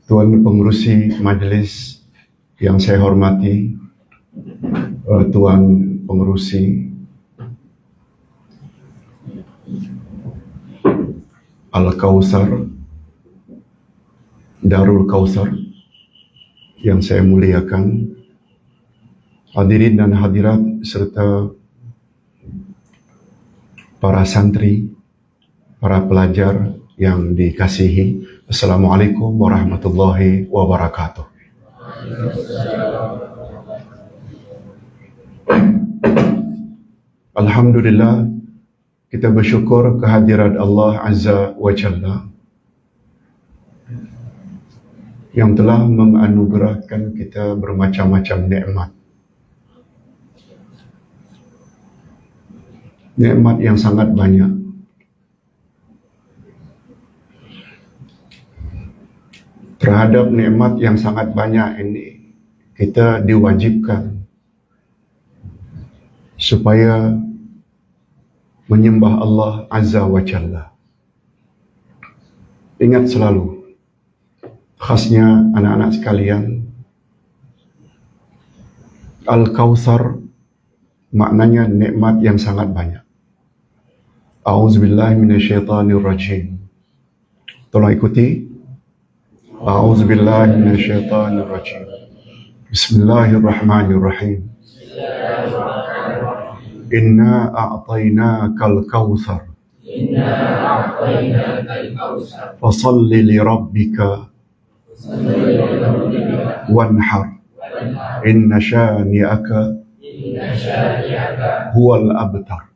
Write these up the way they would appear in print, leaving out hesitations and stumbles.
Tuan Pengerusi Majlis yang saya hormati, Tuan Pengerusi Al-Kautsar, Darul Kautsar yang saya muliakan, hadirin dan hadirat serta para santri, para pelajar yang dikasihi, Assalamualaikum warahmatullahi wabarakatuh. Alhamdulillah, kita bersyukur kehadirat Allah Azza wa Jalla yang telah menganugerahkan kita bermacam-macam nikmat. Nikmat yang sangat banyak. Terhadap nikmat yang sangat banyak ini, kita diwajibkan supaya menyembah Allah Azza wa Jalla. Ingat selalu, khasnya anak-anak sekalian, Al-Kautsar maknanya nikmat yang sangat banyak. A'udzubillahi minasyaitanirrajim. Tolong ikuti. A'udzubillahi minasyaitanirrajim. Bismillahirrahmanirrahim. Inna a'tainakal kautsar. Fasalli li rabbika wanhar. Inna syani'aka huwal abtar.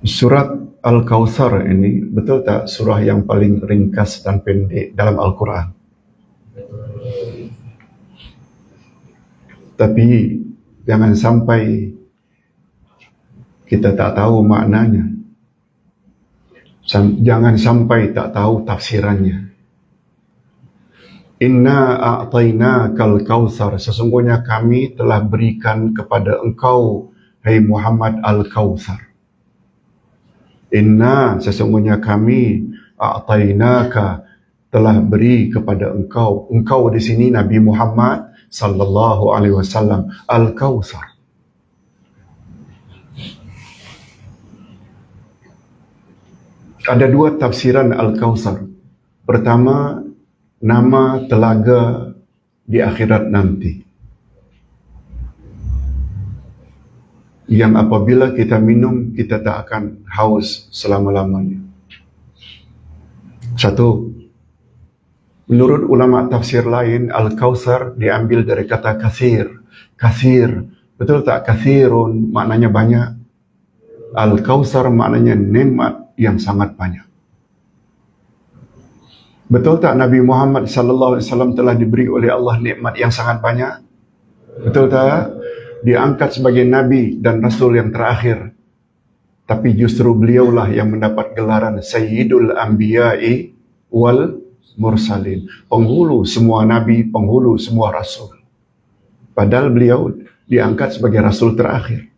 Surat Al-Kautsar ini, betul tak surah yang paling ringkas dan pendek dalam Al-Quran? Tapi jangan sampai kita tak tahu maknanya. Jangan sampai tak tahu tafsirannya. Inna a'tainakal kautsar, sesungguhnya kami telah berikan kepada engkau, hai Muhammad, Al-Kautsar. Inna, sesungguhnya kami, a'tainaka, telah beri kepada engkau. Engkau di sini Nabi Muhammad sallallahu alaihi wasallam, Al-Kautsar. Ada dua tafsiran Al-Kautsar. Pertama, nama telaga di akhirat nanti, yang apabila kita minum, kita tak akan haus selama-lamanya. Satu, menurut ulama tafsir lain, Al-Kautsar diambil dari kata kathir. Kathir, betul tak? Kathirun maknanya banyak. Al-Kautsar maknanya nikmat yang sangat banyak. Betul tak Nabi Muhammad sallallahu alaihi wasallam telah diberi oleh Allah nikmat yang sangat banyak? Betul tak? Diangkat sebagai Nabi dan Rasul yang terakhir. Tapi justru beliaulah yang mendapat gelaran Sayyidul Anbiya'i wal Mursalin. Penghulu semua Nabi, penghulu semua Rasul. Padahal beliau diangkat sebagai Rasul terakhir.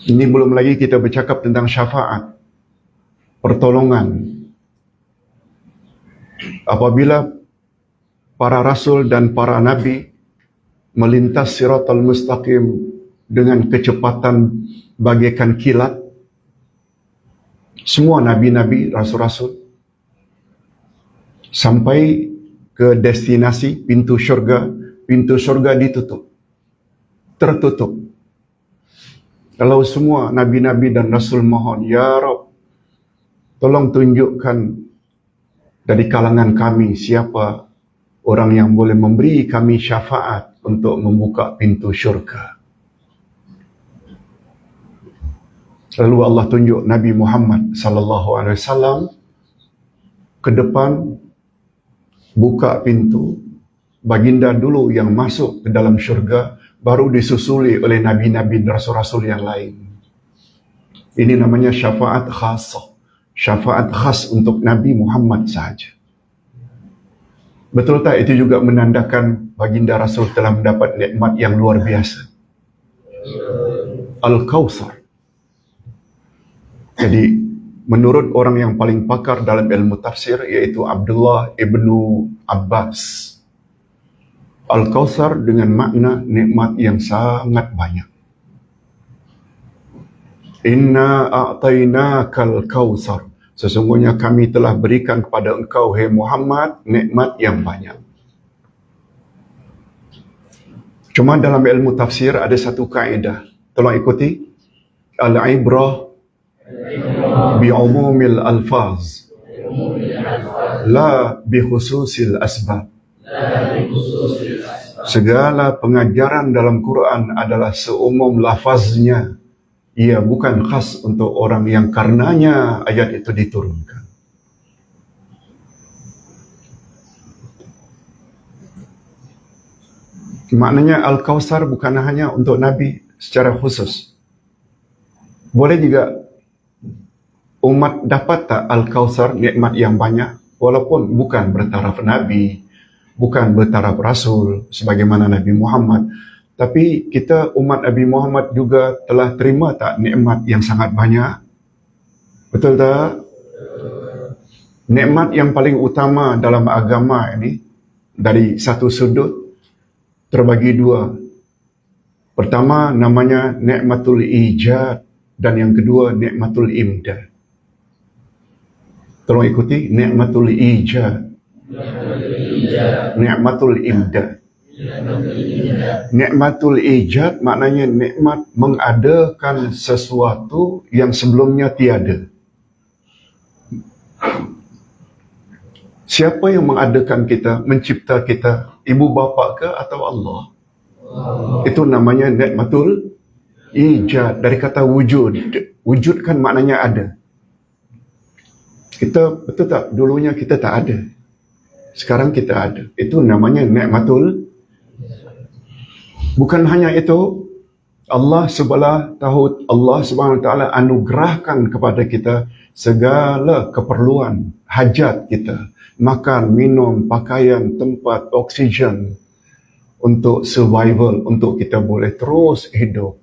Ini belum lagi kita bercakap tentang syafaat, pertolongan. Apabila para Rasul dan para Nabi melintas siratal mustaqim dengan kecepatan bagaikan kilat, semua nabi-nabi, rasul-rasul, sampai ke destinasi pintu syurga ditutup, tertutup. Kalau semua nabi-nabi dan rasul mohon, Ya Rabb, tolong tunjukkan dari kalangan kami siapa orang yang boleh memberi kami syafaat untuk membuka pintu syurga. Lalu Allah tunjuk Nabi Muhammad sallallahu alaihi wasallam ke depan, buka pintu, baginda dulu yang masuk ke dalam syurga, baru disusuli oleh nabi-nabi dan rasul-rasul yang lain. Ini namanya syafaat khasah, syafaat khas untuk Nabi Muhammad sahaja. Betul tak itu juga menandakan baginda Rasul telah mendapat nikmat yang luar biasa? Al-Kautsar. Jadi, menurut orang yang paling pakar dalam ilmu tafsir, iaitu Abdullah ibnu Abbas, Al-Kautsar dengan makna nikmat yang sangat banyak. Inna a'tainakal kautsar. Sesungguhnya kami telah berikan kepada engkau, hai Muhammad, nikmat yang banyak. Cuma dalam ilmu tafsir ada satu kaedah. Tolong ikuti. Al-ibrah bi'umumil alfaz, la bikhususil asbab. Segala pengajaran dalam Quran adalah seumum lafaznya. Ia bukan khas untuk orang yang karenanya ayat itu diturunkan. Maknanya Al-Kautsar bukan hanya untuk Nabi secara khusus. Boleh juga umat dapat tak Al-Kautsar, nikmat yang banyak, walaupun bukan bertaraf Nabi, bukan bertaraf Rasul sebagaimana Nabi Muhammad. Tapi kita umat Nabi Muhammad juga telah terima tak nikmat yang sangat banyak? Betul tak? Nikmat yang paling utama dalam agama ini dari satu sudut terbagi dua. Pertama namanya nikmatul ijad dan yang kedua nikmatul imdad. Tolong ikuti, nikmatul ijad, nikmatul imdad. Nikmatul ijad maknanya nikmat mengadakan sesuatu yang sebelumnya tiada. Siapa yang mengadakan kita, mencipta kita? Ibu bapa ke atau Allah? Itu namanya nikmatul ijad, dari kata wujud. Wujud kan maknanya ada. Kita, betul tak? Dulunya kita tak ada. Sekarang kita ada. Itu namanya nikmatul. Bukan hanya itu, Allah Subhanahu wa taala anugerahkan kepada kita segala keperluan, hajat kita. Makan, minum, pakaian, tempat, oksigen untuk survival, untuk kita boleh terus hidup.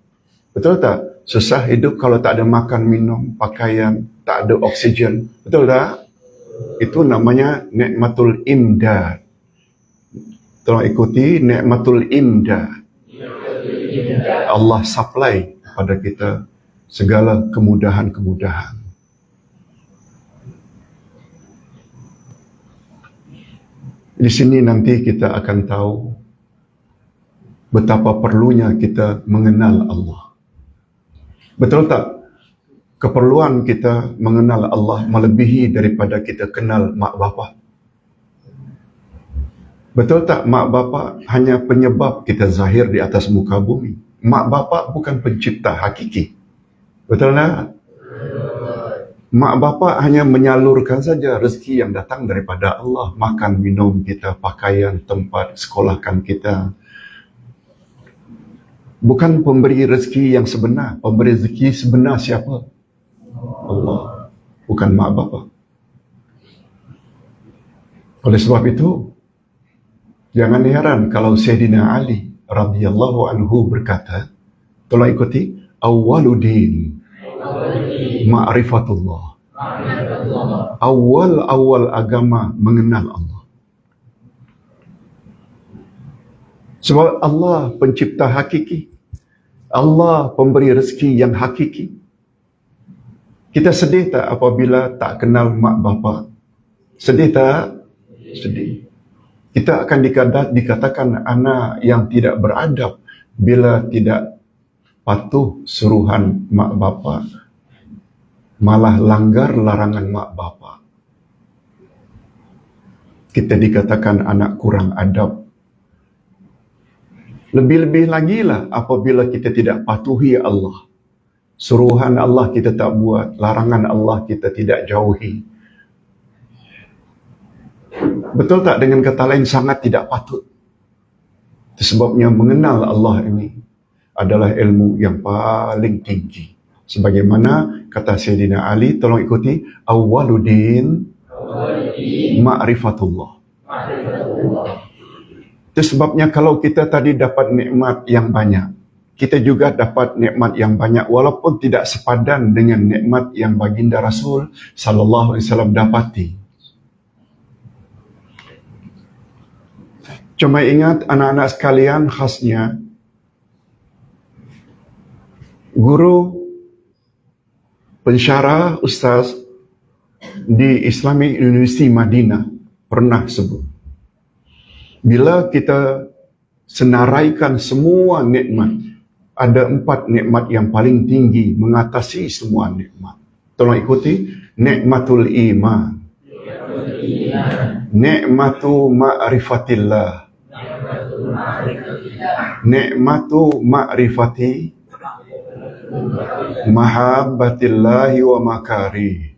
Betul tak? Susah hidup kalau tak ada makan, minum, pakaian, tak ada oksigen. Betul tak? Itu namanya nikmatul imdad. Tolong ikuti, nikmatul imdad. Allah supply pada kita segala kemudahan-kemudahan. Di sini nanti kita akan tahu betapa perlunya kita mengenal Allah. Betul tak? Keperluan kita mengenal Allah melebihi daripada kita kenal mak bapa. Betul tak? Mak bapa hanya penyebab kita zahir di atas muka bumi. Mak bapa bukan pencipta hakiki. Betul tak? Mak bapa hanya menyalurkan saja rezeki yang datang daripada Allah. Makan, minum kita, pakaian, tempat, sekolahkan kita. Bukan pemberi rezeki yang sebenar. Pemberi rezeki sebenar siapa? Allah. Bukan mak bapa. Oleh sebab itu, jangan heran kalau Sayyidina Ali radhiyallahu anhu berkata, tolong ikuti, awwaluddin ma'rifatullah. Awal agama mengenal Allah. Sebab Allah pencipta hakiki. Allah pemberi rezeki yang hakiki. Kita sedih tak apabila tak kenal mak bapa? Sedih tak? Sedih. Kita akan dikatakan anak yang tidak beradab bila tidak patuh suruhan mak bapa, malah langgar larangan mak bapa. Kita dikatakan anak kurang adab. Lebih-lebih lagi lah apabila kita tidak patuhi Allah. Suruhan Allah kita tak buat, larangan Allah kita tidak jauhi. Betul tak, dengan kata lain sangat tidak patut. Itu sebabnya mengenal Allah ini adalah ilmu yang paling tinggi. Sebagaimana kata Sayyidina Ali, tolong ikuti, awwaluddin ma'rifatullah. Itu sebabnya kalau kita tadi dapat nikmat yang banyak, kita juga dapat nikmat yang banyak walaupun tidak sepadan dengan nikmat yang baginda Rasul sallallahu alaihi wasallam dapati. Cuma ingat anak-anak sekalian, khasnya guru pensyarah ustaz di Islamic University Madinah pernah sebut, bila kita senaraikan semua nikmat, ada 4 nikmat yang paling tinggi mengatasi semua nikmat. Tolong ikuti. Nikmatul iman, nikmatu ma'rifatillah, nikmatu ma'rifati mahabbatillahi wa makari,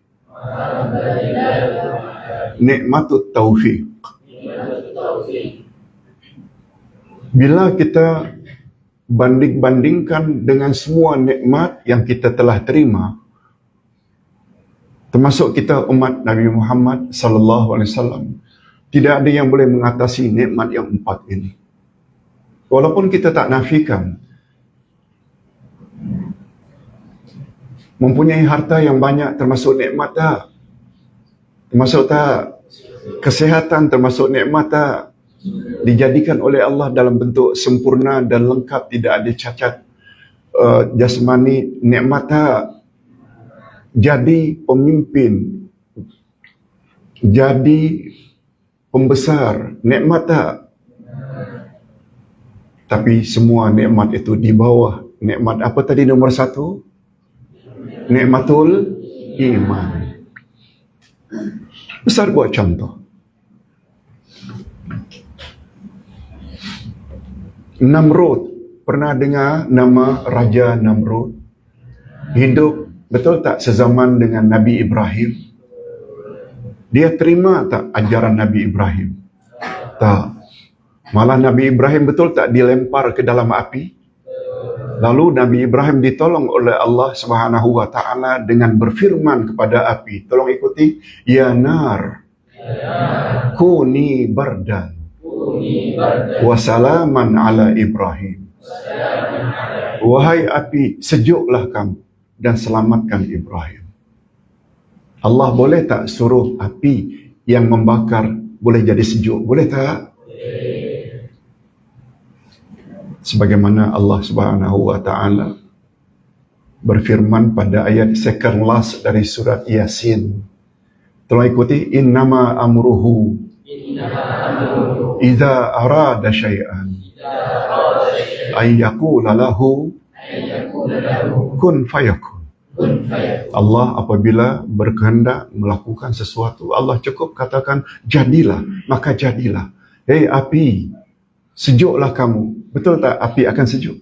nikmatut taufiq. Bila kita banding-bandingkan dengan semua nikmat yang kita telah terima, termasuk kita umat Nabi Muhammad sallallahu alaihi wasallam, tidak ada yang boleh mengatasi nikmat yang 4 ini. Walaupun kita tak nafikan mempunyai harta yang banyak termasuk nikmat tak? Termasuk tak? Kesehatan termasuk nikmat tak? Dijadikan oleh Allah dalam bentuk sempurna dan lengkap, tidak ada cacat jasmani, nikmat tak? Jadi pemimpin, jadi pembesar, nikmat tak? Tapi semua nikmat itu di bawah nikmat apa tadi nombor 1? Nikmatul iman. Besar buat contoh. Namrud, pernah dengar nama Raja Namrud? Hidup, betul tak, sezaman dengan Nabi Ibrahim? Dia terima tak ajaran Nabi Ibrahim? Tak. Malah Nabi Ibrahim betul tak dilempar ke dalam api? Lalu Nabi Ibrahim ditolong oleh Allah Subhanahu wa taala dengan berfirman kepada api. Tolong ikuti. Ya nar, kuni bardan wa salaman ala Ibrahim. Wahai api, sejuklah kamu dan selamatkan Ibrahim. Allah boleh tak suruh api yang membakar boleh jadi sejuk? Boleh tak? Sebagaimana Allah Subhanahu wa taala berfirman pada ayat second last dari surat Yasin. Tolong ikuti. Innama amruhu idza arada syai'an ay yaqula lahu kun fayakun. Allah apabila berkehendak melakukan sesuatu, Allah cukup katakan jadilah, maka jadilah. Hei api, sejuklah kamu. Betul tak api akan sejuk?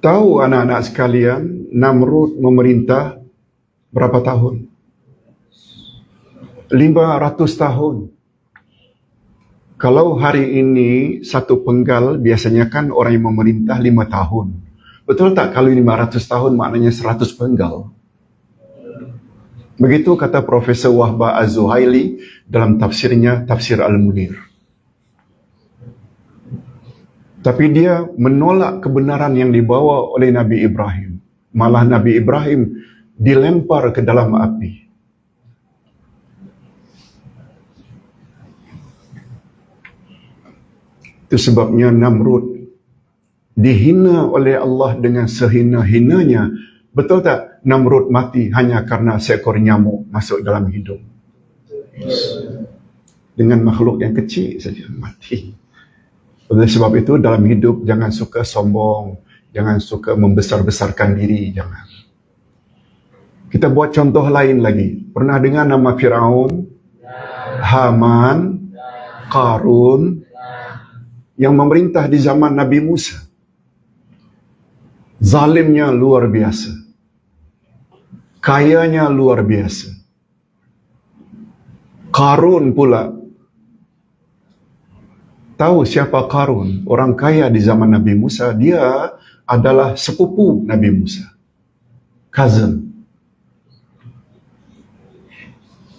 Tahu anak-anak sekalian, Namrud memerintah berapa tahun? 500 tahun. Kalau hari ini satu penggal, biasanya kan orang yang memerintah 5 tahun. Betul tak kalau 500 tahun maknanya 100 penggal? Begitu kata Profesor Wahbah Az-Zuhaili dalam tafsirnya, Tafsir Al-Munir. Tapi dia menolak kebenaran yang dibawa oleh Nabi Ibrahim. Malah Nabi Ibrahim dilempar ke dalam api. Itu sebabnya Namrud dihina oleh Allah dengan sehina-hinanya. Betul tak Namrud mati hanya karena seekor nyamuk masuk dalam hidung? Dengan makhluk yang kecil saja mati. Oleh sebab itu dalam hidup jangan suka sombong, jangan suka membesar-besarkan diri, jangan. Kita buat contoh lain lagi. Pernah dengar nama Firaun, Haman, Qarun yang memerintah di zaman Nabi Musa? Zalimnya luar biasa. Kayanya luar biasa. Qarun pula. Tahu siapa Qarun? Orang kaya di zaman Nabi Musa. Dia adalah sepupu Nabi Musa. Cousin.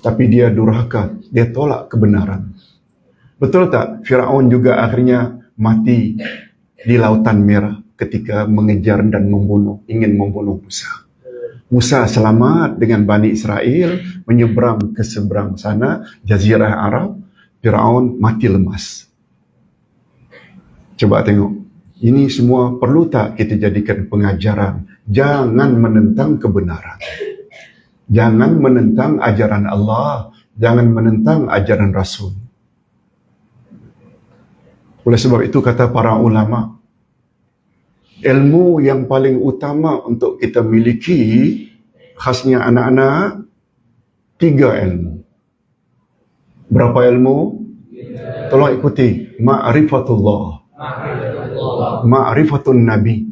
Tapi dia durhaka. Dia tolak kebenaran. Betul tak? Firaun juga akhirnya mati di Lautan Merah ketika mengejar dan ingin membunuh Musa. Musa selamat dengan Bani Israel menyeberang ke seberang sana, Jazirah Arab. Firaun mati lemas. Coba tengok. Ini semua perlu tak kita jadikan pengajaran? Jangan menentang kebenaran. Jangan menentang ajaran Allah. Jangan menentang ajaran Rasul. Oleh sebab itu kata para ulama, ilmu yang paling utama untuk kita miliki, khasnya anak-anak, 3 ilmu. Berapa ilmu? Tolong ikuti. Ma'rifatullah, ma'rifatun Nabi,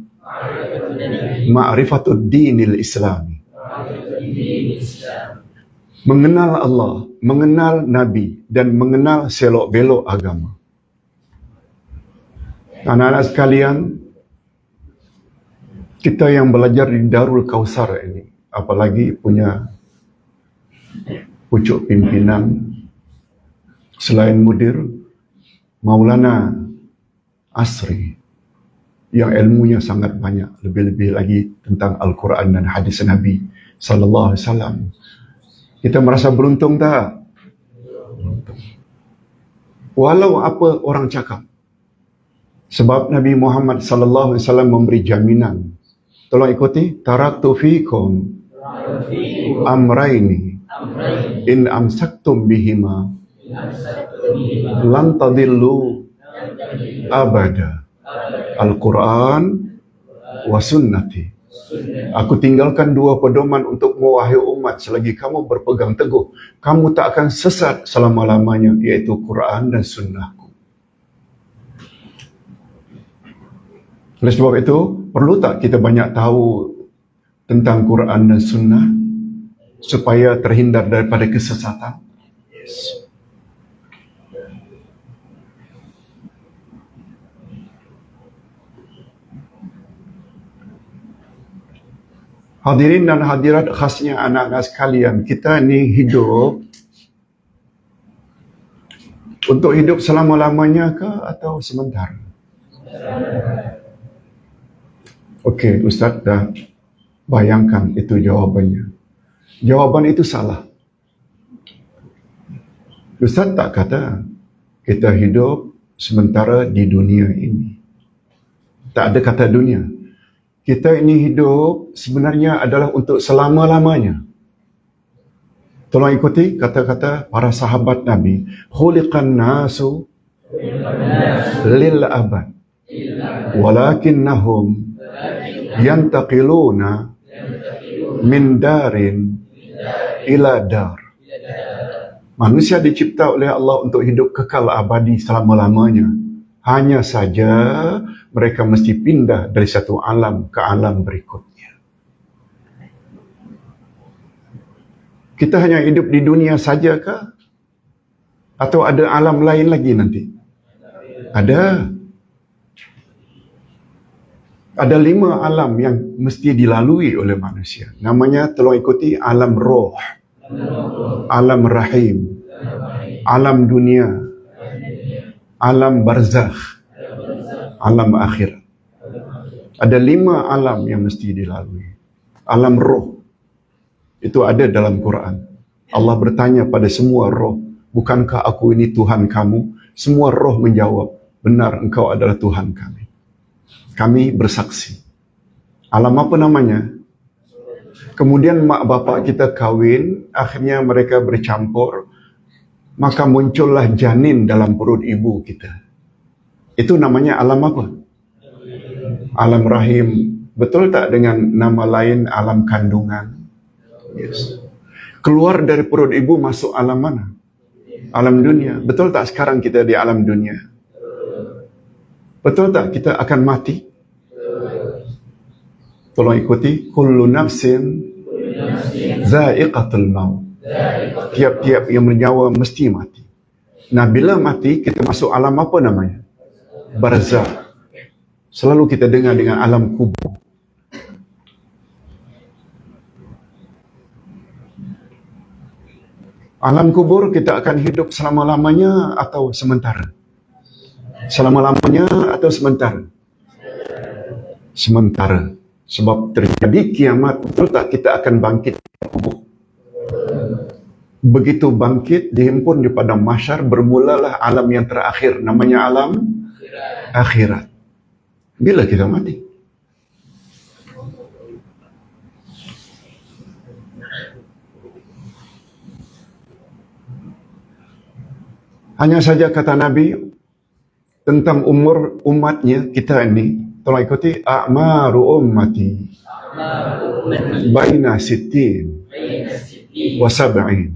ma'rifatud dinil Islami. Mengenal Allah, mengenal Nabi, dan mengenal selok-belok agama. Anak-anak sekalian, kita yang belajar di Darul Kausar ini, apalagi punya pucuk pimpinan selain mudir, Maulana Asri, yang ilmunya sangat banyak, lebih-lebih lagi tentang Al-Quran dan hadis Nabi sallallahu alaihi wasallam. Kita merasa beruntung tak? Beruntung. Walau apa orang cakap. Sebab Nabi Muhammad sallallahu alaihi wasallam memberi jaminan. Tolong ikuti. Taraktu fikum amraini in amsaktum bihima lan tadillu abada. Al-Quran wa sunnati. Aku tinggalkan 2 pedoman untukmu wahai umat, selagi kamu berpegang teguh, kamu tak akan sesat selama-lamanya, iaitu Quran dan sunnahku. Oleh sebab itu, perlu tak kita banyak tahu tentang Quran dan sunnah supaya terhindar daripada kesesatan? Yes. Hadirin dan hadirat, khasnya anak-anak sekalian, kita ni hidup untuk hidup selama-lamanya ke atau sementara? Okey, Ustaz dah bayangkan itu jawabannya. Jawaban itu salah. Ustaz tak kata kita hidup sementara di dunia ini. Tak ada kata dunia. Kita ini hidup sebenarnya adalah untuk selama-lamanya. Tolong ikuti kata-kata para sahabat Nabi. Khuliqan nasu lil abad. Walakinnahum yantaqiluna min darin ila dar. Manusia dicipta oleh Allah untuk hidup kekal abadi selama-lamanya. Hanya saja mereka mesti pindah dari satu alam ke alam berikutnya. Kita hanya hidup di dunia saja kah? Atau ada alam lain lagi nanti? Ada. Ada 5 alam yang mesti dilalui oleh manusia. Namanya, tolong ikuti, alam roh, alam rahim, alam dunia, alam barzakh, alam akhir. Ada 5 alam yang mesti dilalui. Alam roh, itu ada dalam Quran. Allah bertanya pada semua roh, bukankah aku ini Tuhan kamu? Semua roh menjawab, benar, engkau adalah Tuhan kami. Kami bersaksi. Alam apa namanya? Kemudian mak bapak kita kahwin, akhirnya mereka bercampur, maka muncullah janin dalam perut ibu kita. Itu namanya alam apa? Alam rahim. Betul tak dengan nama lain alam kandungan? Yes. Keluar dari perut ibu masuk alam mana? Alam dunia. Betul tak sekarang kita di alam dunia? Betul tak kita akan mati? Tolong ikuti. Kullu nafsin za'iqatul maut. Tiap-tiap yang bernyawa mesti mati. Nah, bila mati, kita masuk alam apa namanya? Barzakh. Selalu kita dengar dengan alam kubur. Alam kubur kita akan hidup selama-lamanya atau sementara? Selama-lamanya atau sementara? Sementara. Sebab terjadi kiamat, betul tak kita akan bangkit dari kubur? Begitu bangkit, dihimpun di padang mahsyar, bermulalah alam yang terakhir, namanya alam akhirat. Bila kita mati? Hanya saja kata Nabi tentang umur umatnya kita ini, tolong ikuti, a'maru ummati baina sittin wa sab'in.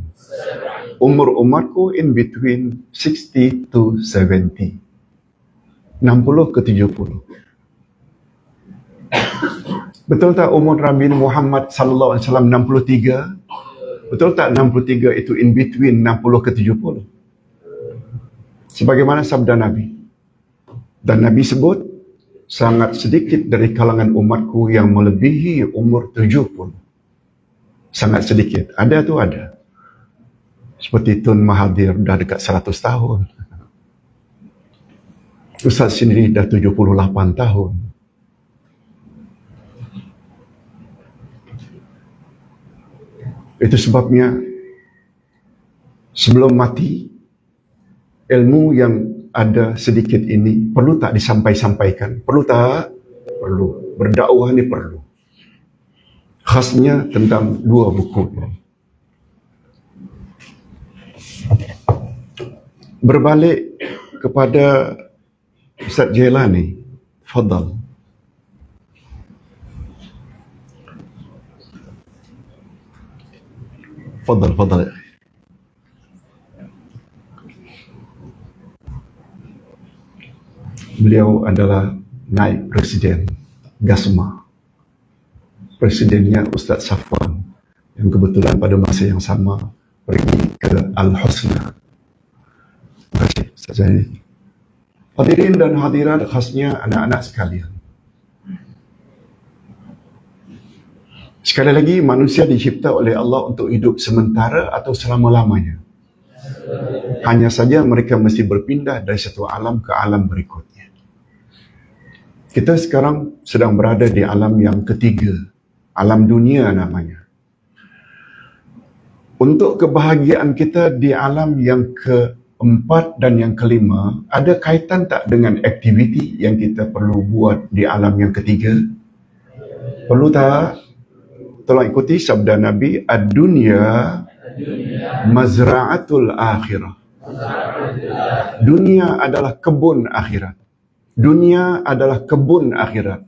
Umur umatku in between 60 to 70. 60 ke 70. Betul tak umur Nabi Muhammad sallallahu alaihi wasallam 63? Betul tak 63 itu in between 60 ke 70? Sebagaimana sabda Nabi. Dan Nabi sebut, sangat sedikit dari kalangan umatku yang melebihi umur 70. Sangat sedikit. Ada tu ada. Seperti Tun Mahathir dah dekat 100 tahun. Ustaz sendiri dah 78 tahun. Itu sebabnya sebelum mati, ilmu yang ada sedikit ini perlu tak disampaikan? Perlu tak? Perlu. Berdakwah ni perlu. Khasnya tentang dua buku. Berbalik kepada Ustaz Jailani, fadal. Fadal. Beliau adalah naib presiden GASMA. Presidennya Ustaz Safwan, yang kebetulan pada masa yang sama pergi ke Al-Husna. Terima kasih Ustaz Zaini. Hadirin dan hadirat, khasnya anak-anak sekalian. Sekali lagi, manusia dicipta oleh Allah untuk hidup sementara atau selama-lamanya. Hanya saja mereka mesti berpindah dari satu alam ke alam berikutnya. Kita sekarang sedang berada di alam yang ketiga, alam dunia namanya. Untuk kebahagiaan kita di alam yang keempat dan yang kelima, ada kaitan tak dengan aktiviti yang kita perlu buat di alam yang ketiga? Perlu tak? Tolong ikuti sabda Nabi, ad-dunya mazra'atul akhirah. Dunia adalah kebun akhirat. Dunia adalah kebun akhirat.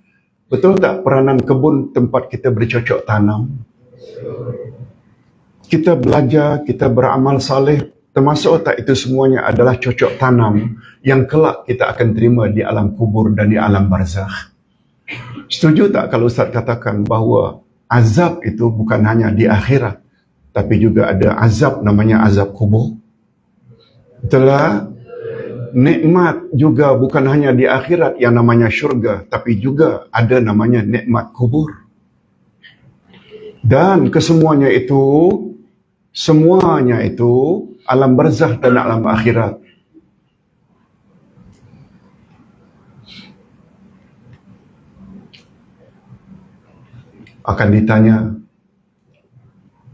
Betul tak peranan kebun tempat kita bercocok tanam? Kita belajar, kita beramal saleh, termasuk tak itu semuanya adalah cocok tanam yang kelak kita akan terima di alam kubur dan di alam barzakh. Setuju tak kalau Ustaz katakan bahawa azab itu bukan hanya di akhirat, tapi juga ada azab namanya azab kubur? Betul tak? Nikmat juga bukan hanya di akhirat yang namanya syurga, tapi juga ada namanya nikmat kubur. Dan kesemuanya itu, semuanya itu alam barzakh dan alam akhirat. Akan ditanya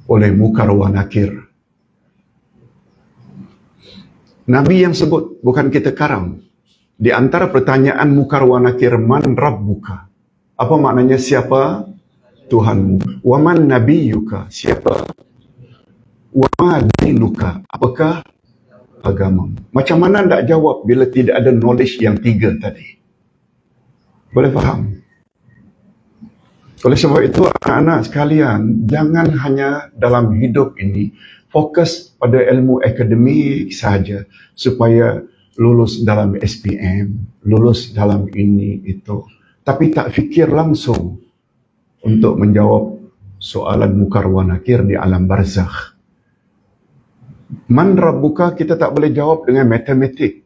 oleh Munkar wa Nakir. Nabi yang sebut, bukan kita karang. Di antara pertanyaan Munkar wa Nakir, man rabbuka? Apa maknanya siapa Tuhanmu? Wa man nabiyuka? Siapa? Wa ma dinuka? Apakah agamamu? Macam mana nak jawab bila tidak ada knowledge yang tiga tadi? Boleh faham? Oleh sebab itu, anak-anak sekalian, jangan hanya dalam hidup ini fokus pada ilmu akademik saja supaya lulus dalam SPM, lulus dalam ini itu, tapi tak fikir langsung untuk menjawab soalan Munkar wa Nakir di alam barzakh. Man rabbuka kita tak boleh jawab dengan matematik.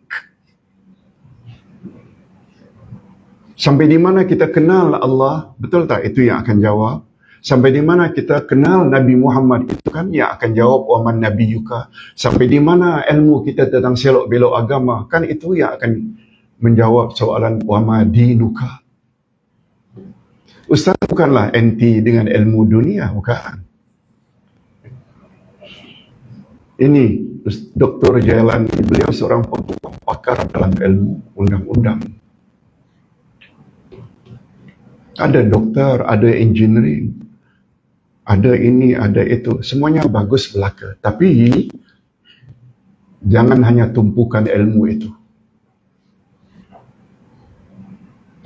Sampai di mana kita kenal Allah, betul tak itu yang akan jawab? Sampai di mana kita kenal Nabi Muhammad itu kan yang akan jawab wa man nabiyyuka. Sampai di mana ilmu kita tentang selok belok agama kan itu yang akan menjawab soalan wa ma dinuka. Ustaz bukanlah anti dengan ilmu dunia, bukan. Ini Dr. Jailani, beliau seorang pakar dalam ilmu undang-undang. Ada doktor, ada engineering, ada ini, ada itu. Semuanya bagus belaka. Tapi jangan hanya tumpukan ilmu itu.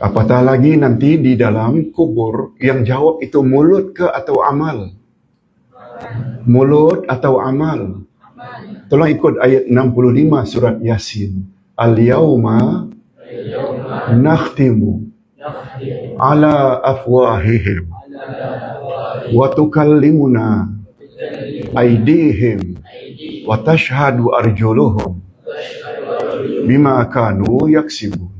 Apatah lagi nanti di dalam kubur yang jawab itu mulut ke atau amal? Mulut atau amal? Tolong ikut ayat 65 surat Yasin. Al-yawma nakhtimu ala afwahihim wa tukallimuna aydihim wa tashhadu arjuluhum bima kanu yaksibun.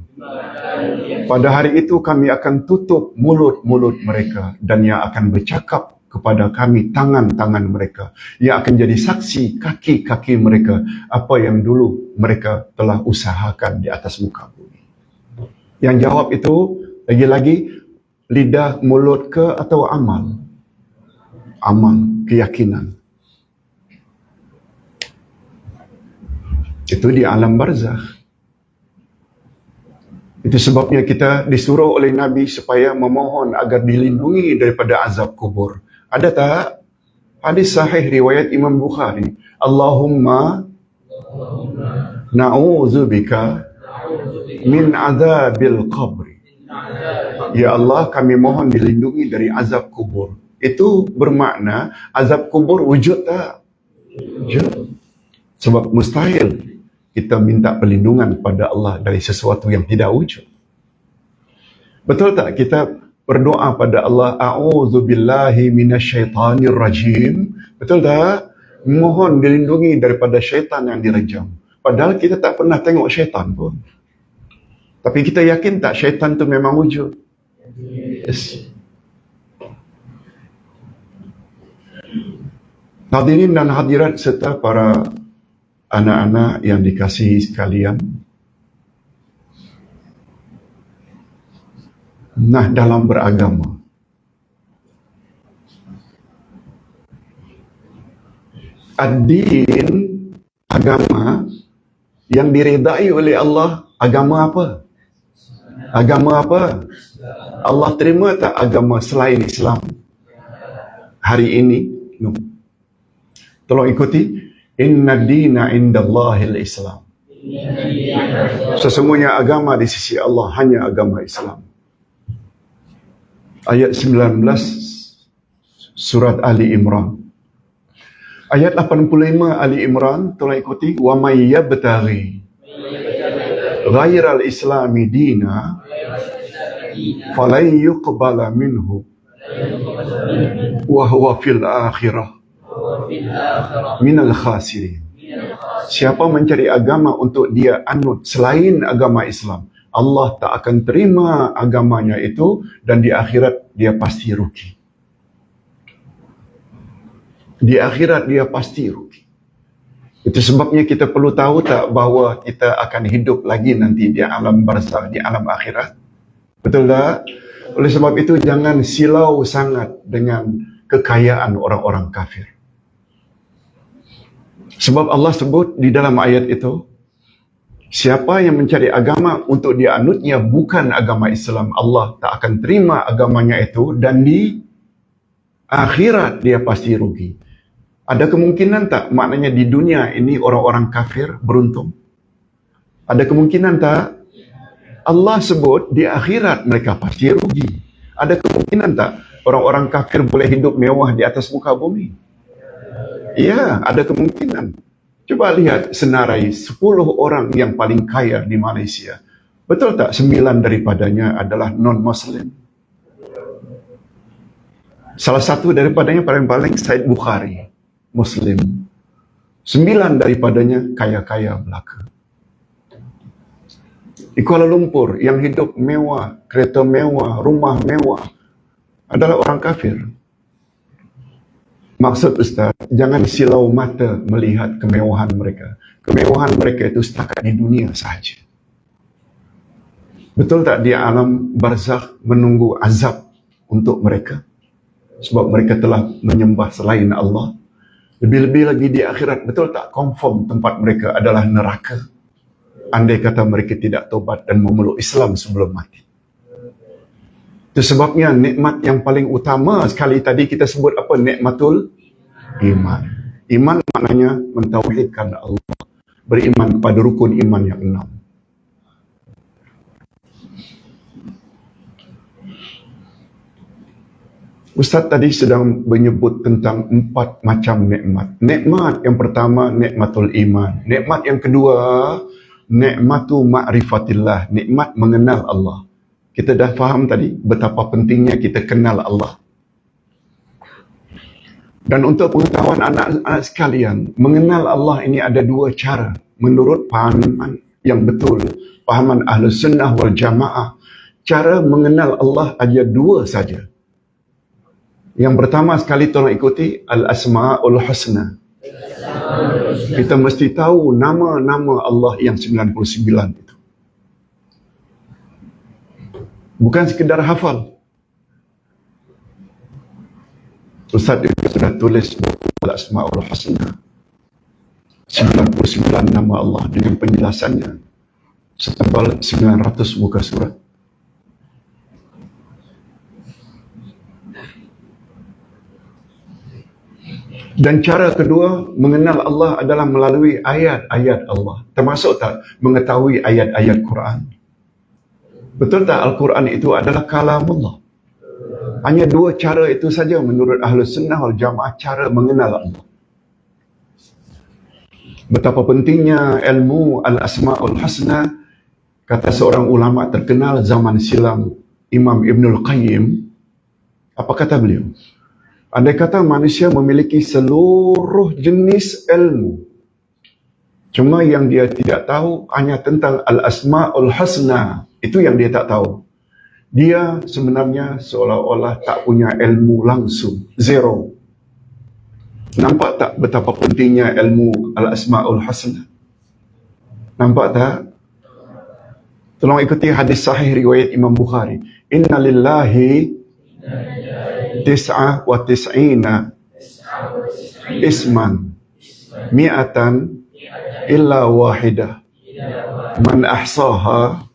Pada hari itu kami akan tutup mulut-mulut mereka dan yang akan bercakap kepada kami tangan-tangan mereka, yang akan jadi saksi kaki-kaki mereka apa yang dulu mereka telah usahakan di atas muka bumi. Yang jawab itu lagi-lagi lidah, mulut ke atau amal? Amal, keyakinan. Itu di alam barzakh. Itu sebabnya kita disuruh oleh Nabi supaya memohon agar dilindungi daripada azab kubur. Ada tak? Hadis sahih riwayat Imam Bukhari. Allahumma na'udzubika min azabil qabri. Ya Allah, kami mohon dilindungi dari azab kubur. Itu bermakna azab kubur wujud tak? Wujud. Sebab mustahil kita minta perlindungan pada Allah dari sesuatu yang tidak wujud. Betul tak kita berdoa pada Allah, a'udzubillahi minasyaitanir rajim? Betul tak? Mohon dilindungi daripada syaitan yang direjam. Padahal kita tak pernah tengok syaitan pun. Tapi kita yakin tak syaitan tu memang wujud? Yes. Hadirin dan hadirat serta para anak-anak yang dikasihi sekalian. Nah, dalam beragama, ad-din, agama yang diredai oleh Allah, agama apa? Agama apa? Allah terima tak agama selain Islam? Hari ini? No. Tolong ikuti. Inna dina indallahil Islam. Sesungguhnya agama di sisi Allah hanya agama Islam. Ayat 19 surat Ali Imran. Ayat 85 Ali Imran, tolong ikuti. Wa may yabtaghi ghairal islami dina falan yuqbala minhu wa huwa fil akhirah minal khasirin. Siapa mencari agama untuk dia anut selain agama Islam, Allah tak akan terima agamanya itu dan di akhirat dia pasti rugi. Di akhirat dia pasti rugi. Itu sebabnya kita perlu tahu tak bahawa kita akan hidup lagi nanti di alam barzakh, di alam akhirat. Betul tak? Oleh sebab itu jangan silau sangat dengan kekayaan orang-orang kafir. Sebab Allah sebut di dalam ayat itu, siapa yang mencari agama untuk dianutnya bukan agama Islam, Allah tak akan terima agamanya itu dan di akhirat dia pasti rugi. Ada kemungkinan tak maknanya di dunia ini orang-orang kafir beruntung? Ada kemungkinan tak? Allah sebut di akhirat mereka pasti rugi. Ada kemungkinan tak orang-orang kafir boleh hidup mewah di atas muka bumi? Ya, ada kemungkinan. Coba lihat senarai 10 orang yang paling kaya di Malaysia. Betul tak 9 daripadanya adalah non-Muslim? Salah satu daripadanya paling Said Bukhari, Muslim. 9 daripadanya kaya-kaya belaka. Di Kuala Lumpur yang hidup mewah, kereta mewah, rumah mewah adalah orang kafir. Maksud Ustaz, jangan silau mata melihat kemewahan mereka. Kemewahan mereka itu setakat di dunia sahaja. Betul tak di alam barzakh menunggu azab untuk mereka? Sebab mereka telah menyembah selain Allah. Lebih-lebih lagi di akhirat, betul tak confirm tempat mereka adalah neraka? Andai kata mereka tidak tobat dan memeluk Islam sebelum mati. Itu sebabnya nikmat yang paling utama sekali tadi kita sebut apa? Nikmatul iman. Iman maknanya mentauhidkan Allah. Beriman kepada rukun iman yang 6. Ustaz tadi sedang menyebut tentang 4 macam nikmat. Nikmat yang pertama, nikmatul iman. Nikmat yang kedua, nikmatu ma'rifatillah. Nikmat mengenal Allah. Kita dah faham tadi betapa pentingnya kita kenal Allah. Dan untuk pengetahuan anak-anak sekalian, mengenal Allah ini ada 2 cara. Menurut pahaman yang betul, pahaman Ahlus Sunnah wal Jamaah, cara mengenal Allah ada 2 saja. Yang pertama sekali tolong ikuti Al-Asma'ul Husna. Kita mesti tahu nama-nama Allah yang 99 itu. Bukan sekedar hafal. Ustaz itu sudah tulis Al-Asma'ul Husna. 99 nama Allah dengan penjelasannya. Setebal 900 muka surat. Dan cara kedua mengenal Allah adalah melalui ayat-ayat Allah. Termasuk tak mengetahui ayat-ayat Quran? Betul tak Al-Quran itu adalah kalamullah? Hanya 2 cara itu saja menurut Ahlus Sunnah wal Jamaah cara mengenal Allah. Betapa pentingnya ilmu Al-Asma'ul Husna, kata seorang ulama terkenal zaman silam, Imam Ibnul Qayyim. Apa kata beliau? Andai kata manusia memiliki seluruh jenis ilmu, cuma yang dia tidak tahu hanya tentang Al-Asma'ul Husna, itu yang dia tak tahu. Dia sebenarnya seolah-olah tak punya ilmu langsung, zero. Nampak tak betapa pentingnya ilmu Al-Asma'ul Husna? Nampak tak? Tolong ikuti hadis sahih riwayat Imam Bukhari. Inna lillahi tis'ah wa tis'ina isman mi'atan illa wahidah man ahsaha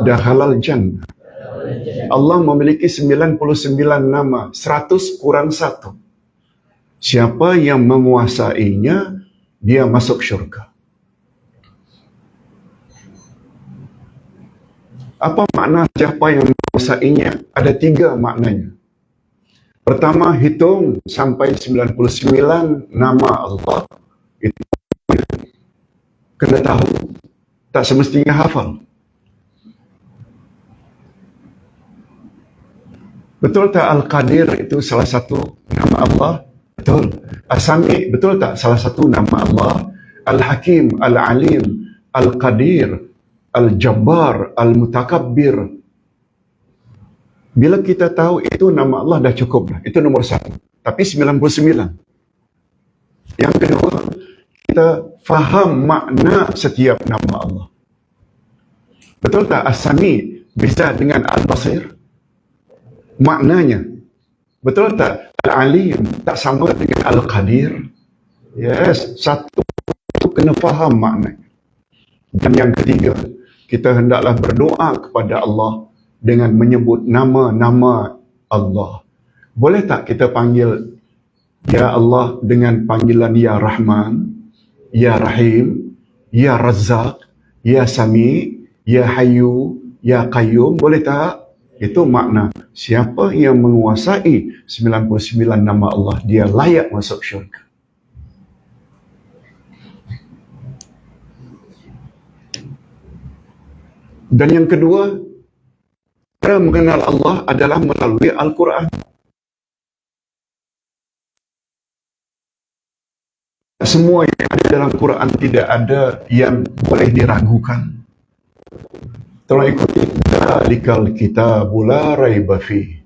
dakhalal jannah. Allah memiliki 99 nama, 100 kurang 1. Siapa yang menguasainya, dia masuk syurga. Apa makna siapa yang menguasainya? Ada 3 maknanya. Pertama, hitung sampai 99 nama Allah. Itu kena tahu. Tak semestinya hafal. Betul tak Al-Qadir itu salah satu nama Allah? Betul. As-Sami, betul tak salah satu nama Allah? Al-Hakim, Al-Alim, Al-Qadir, Al-Jabbar, Al-Mutakabbir. Bila kita tahu itu nama Allah dah cukup lah. Itu nombor 1. Tapi 99. Yang kedua, kita faham makna setiap nama Allah. Betul tak As-Sami bisa dengan Al-Basir? Maknanya. Betul tak Al-Alim tak sama dengan Al-Qadir? Yes, satu kena faham maknanya. Dan yang ketiga, kita hendaklah berdoa kepada Allah dengan menyebut nama-nama Allah. Boleh tak kita panggil Ya Allah dengan panggilan Ya Rahman, Ya Rahim, Ya Razzaq, Ya Sami, Ya Hayyu, Ya Qayyum? Boleh tak? Itu makna siapa yang menguasai 99 nama Allah, dia layak masuk syurga. Dan yang kedua, cara mengenal Allah adalah melalui Al-Quran. Semua yang ada dalam Quran tidak ada yang boleh diragukan. Tolong ikuti. Dzalikal kitabu la raiba fihi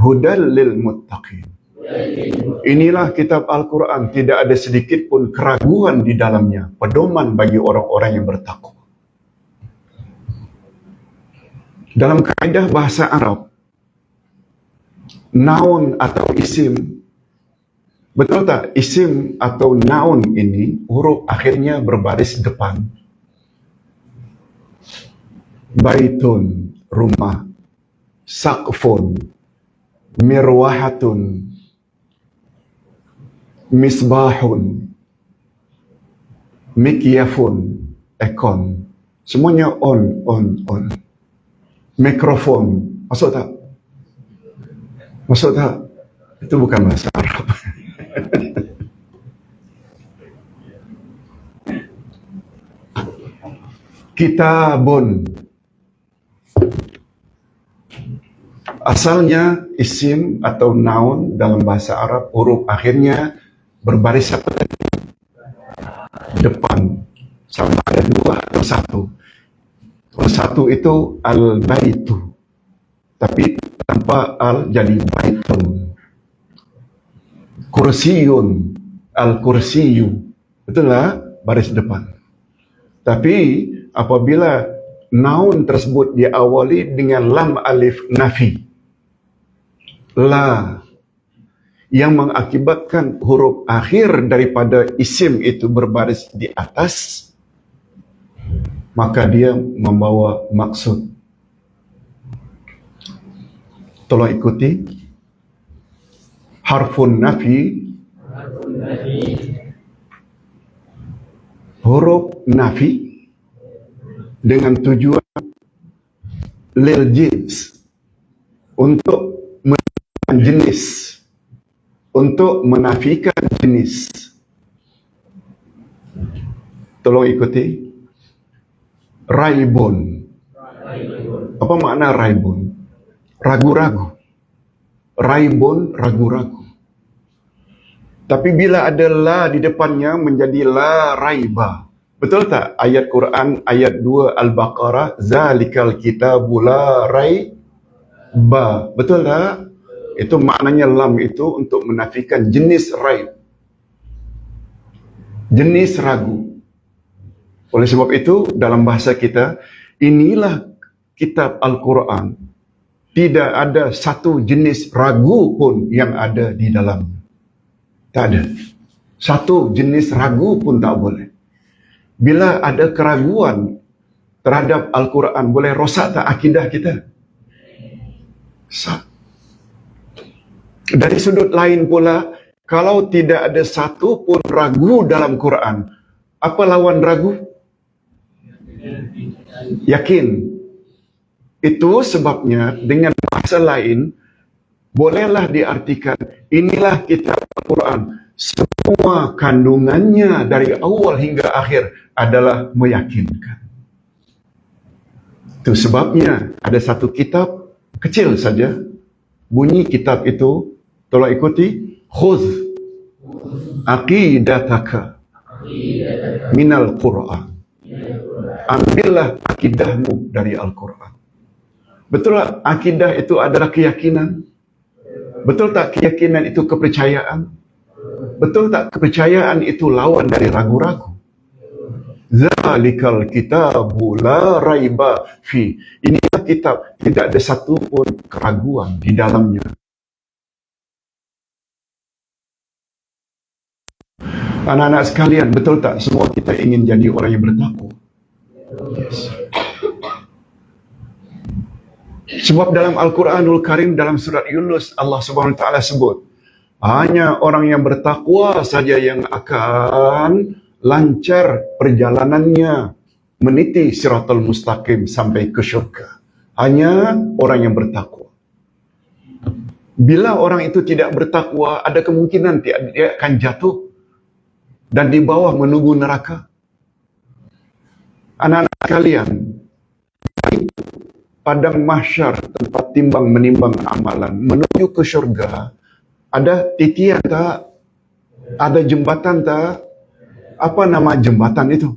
hudal lil muttaqin. Inilah kitab Al-Quran, tidak ada sedikit pun keraguan di dalamnya, pedoman bagi orang-orang yang bertakwa. Dalam kaedah bahasa Arab, noun atau isim, betul tak? Isim atau noun ini huruf akhirnya berbaris depan. Baitun, rumah. Saqfun, mirwahatun, misbahun, mikyafun, ekon. Semuanya on. Mikrofon, masuk tak? Masuk tak? Itu bukan bahasa Arab. Kitabun, asalnya isim atau noun dalam bahasa Arab, huruf akhirnya berbaris apa tadi? Depan. Sama ada dua atau satu. Kalau satu itu al-baitu, tapi tanpa al jadi baitun. Kursiyun, al-kursiyu, betul lah, baris depan. Tapi apabila noun tersebut diawali dengan lam alif nafi, la, yang mengakibatkan huruf akhir daripada isim itu berbaris di atas, maka dia membawa maksud. Tolong ikuti. Harfun nafi, huruf nafi dengan tujuan lil jins, untuk menafikan jenis, untuk menafikan jenis. Tolong ikuti. Raibun. Apa makna raibun? Ragu-ragu. Raibun, ragu-ragu. Tapi bila ada la di depannya menjadi la raiba. Betul tak? Ayat Quran, ayat 2 Al-Baqarah, zalikal kitabu la raiba. Betul tak? Itu maknanya lam itu untuk menafikan jenis raib. Jenis ragu. Oleh sebab itu, dalam bahasa kita, inilah kitab Al-Quran. Tidak ada satu jenis ragu pun yang ada di dalamnya. Tak ada. Satu jenis ragu pun tak boleh. Bila ada keraguan terhadap Al-Quran, boleh rosak tak akidah kita? Dari sudut lain pula, kalau tidak ada satu pun ragu dalam Quran, apa lawan ragu? Yakin. Itu sebabnya dengan bahasa lain, bolehlah diartikan, inilah kitab Al-Quran. Semua kandungannya dari awal hingga akhir adalah meyakinkan. Itu sebabnya ada satu kitab kecil saja. Bunyi kitab itu, tolong ikuti. Khudh aqidataka minal Quran. Ambillah akidahmu dari Al-Quran. Betul tak? Akidah itu adalah keyakinan. Betul tak? Keyakinan itu kepercayaan. Betul tak? Kepercayaan itu lawan dari ragu-ragu. Zalikal kitabu la raiba fi. Inilah kitab, tidak ada satu pun keraguan di dalamnya. Anak-anak sekalian, betul tak? Semua kita ingin jadi orang yang bertakwa. Yes. Sebab dalam Al-Quranul Karim, dalam surat Yunus, Allah Subhanahu Wa Taala sebut, hanya orang yang bertakwa saja yang akan lancar perjalanannya meniti siratal mustaqim sampai ke syurga. Hanya orang yang bertakwa. Bila orang itu tidak bertakwa, ada kemungkinan dia akan jatuh dan di bawah menunggu neraka. Anak-anak kalian, padang mahsyar, tempat timbang menimbang amalan, menuju ke syurga, ada titian tak? Ada jembatan tak? Apa nama jembatan itu?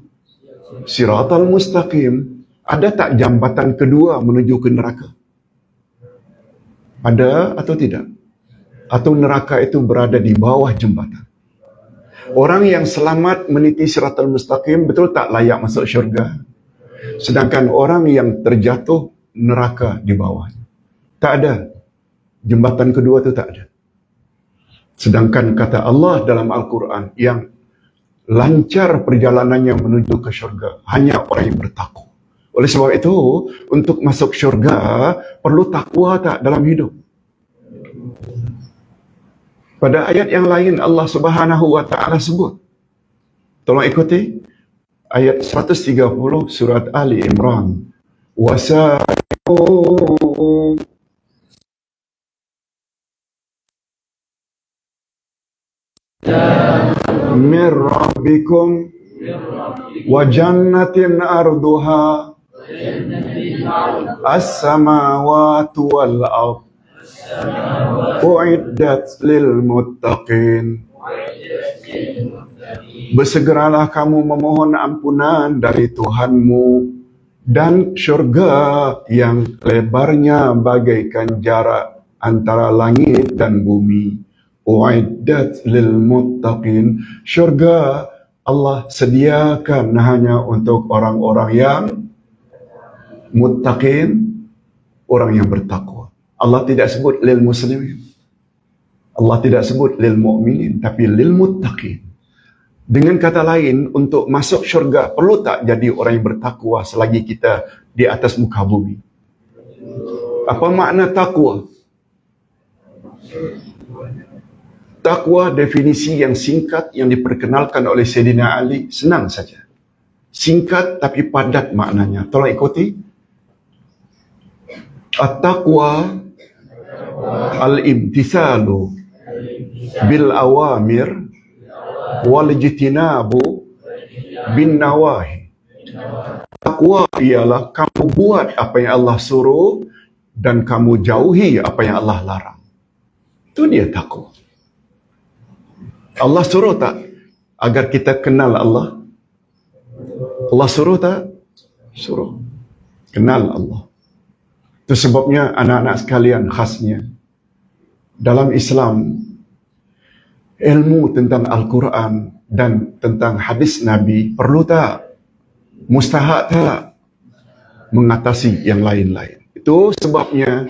Siratal mustaqim. Ada tak jambatan kedua menuju ke neraka? Ada atau tidak? Atau neraka itu berada di bawah jembatan? Orang yang selamat meniti siratal mustaqim, betul tak layak masuk syurga? Sedangkan orang yang terjatuh, neraka di bawahnya. Tak ada. Jembatan kedua itu tak ada. Sedangkan kata Allah dalam Al-Quran, yang lancar perjalanannya menuju ke syurga hanya orang yang bertakwa. Oleh sebab itu, untuk masuk syurga perlu takwa tak dalam hidup? Pada ayat yang lain Allah Subhanahu wa taala sebut. Tolong ikuti ayat 130 surat Ali Imran. Wasari'u min rabbikum wa jannatin arduha as-samawati wal ardh uiddat lil muttaqin. Bersegeralah kamu memohon ampunan dari Tuhanmu dan syurga yang lebarnya bagaikan jarak antara langit dan bumi. Uiddat lil muttaqin. Syurga Allah sediakan hanya untuk orang-orang yang muttaqin, orang yang bertakwa. Allah tidak sebut lil muslimin. Allah tidak sebut lil mu'minin, tapi lil muttaqin. Dengan kata lain, untuk masuk syurga perlu tak jadi orang yang bertakwa selagi kita di atas muka bumi? Apa makna takwa? Takwa definisi yang singkat yang diperkenalkan oleh Sayyidina Ali, senang saja. Singkat tapi padat maknanya. Tolong ikuti. At-taqwa al-imtithalu bil awamir wal jitinabu bin nawahi. Takwa ialah kamu buat apa yang Allah suruh dan kamu jauhi apa yang Allah larang. Itu dia takwa. Allah suruh tak agar kita kenal Allah? Allah suruh tak? Suruh. Kenal Allah. Itu sebabnya anak-anak sekalian, khasnya dalam Islam, ilmu tentang Al-Quran dan tentang hadis Nabi perlu tak? Mustahak tak? Mengatasi yang lain-lain. Itu sebabnya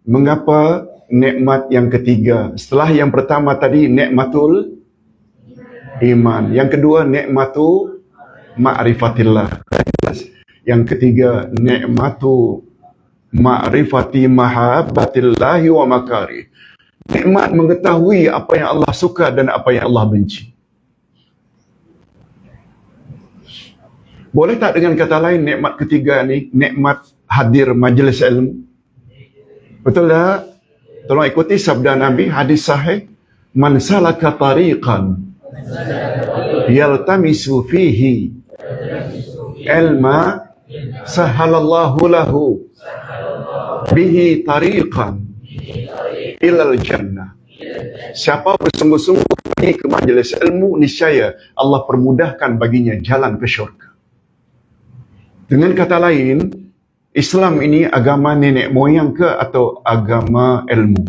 mengapa nikmat yang ketiga, setelah yang pertama tadi nikmatul iman, yang kedua nikmatu ma'rifatillah, yang ketiga nikmatu ma'rifati mahabbatillahi wa makari. Nikmat mengetahui apa yang Allah suka dan apa yang Allah benci. Boleh tak dengan kata lain nikmat ketiga ni nikmat hadir majlis ilmu? Betul tak? Tolong ikuti sabda Nabi, hadis sahih, man salaka tariqan yaltamisu fihi ilma sahalallahu lahu bihi tariqan ilal jannah. Siapa bersungguh-sungguh pergi ke majlis ilmu, niscaya Allah permudahkan baginya jalan ke syurga. Dengan kata lain, Islam ini agama nenek moyang ke atau agama ilmu?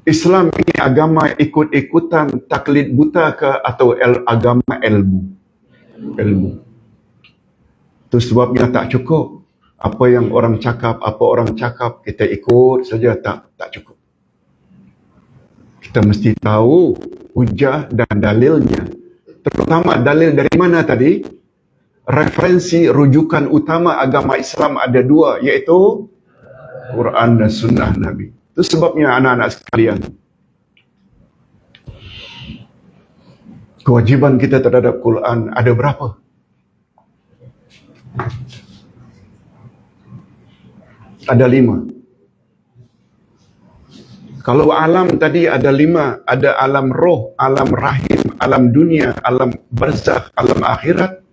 Islam ini agama ikut-ikutan taklid buta ke atau agama ilmu? Ilmu. Itu sebabnya tak cukup apa yang orang cakap, kita ikut saja, tak cukup. Kita mesti tahu hujah dan dalilnya. Terutama dalil dari mana tadi? Referensi rujukan utama agama Islam ada dua, iaitu Quran dan Sunnah Nabi. Itu sebabnya anak-anak sekalian, kewajiban kita terhadap Quran ada berapa? Ada 5. Kalau alam tadi ada 5, ada alam roh, alam rahim, alam dunia, alam barzakh, alam akhirat.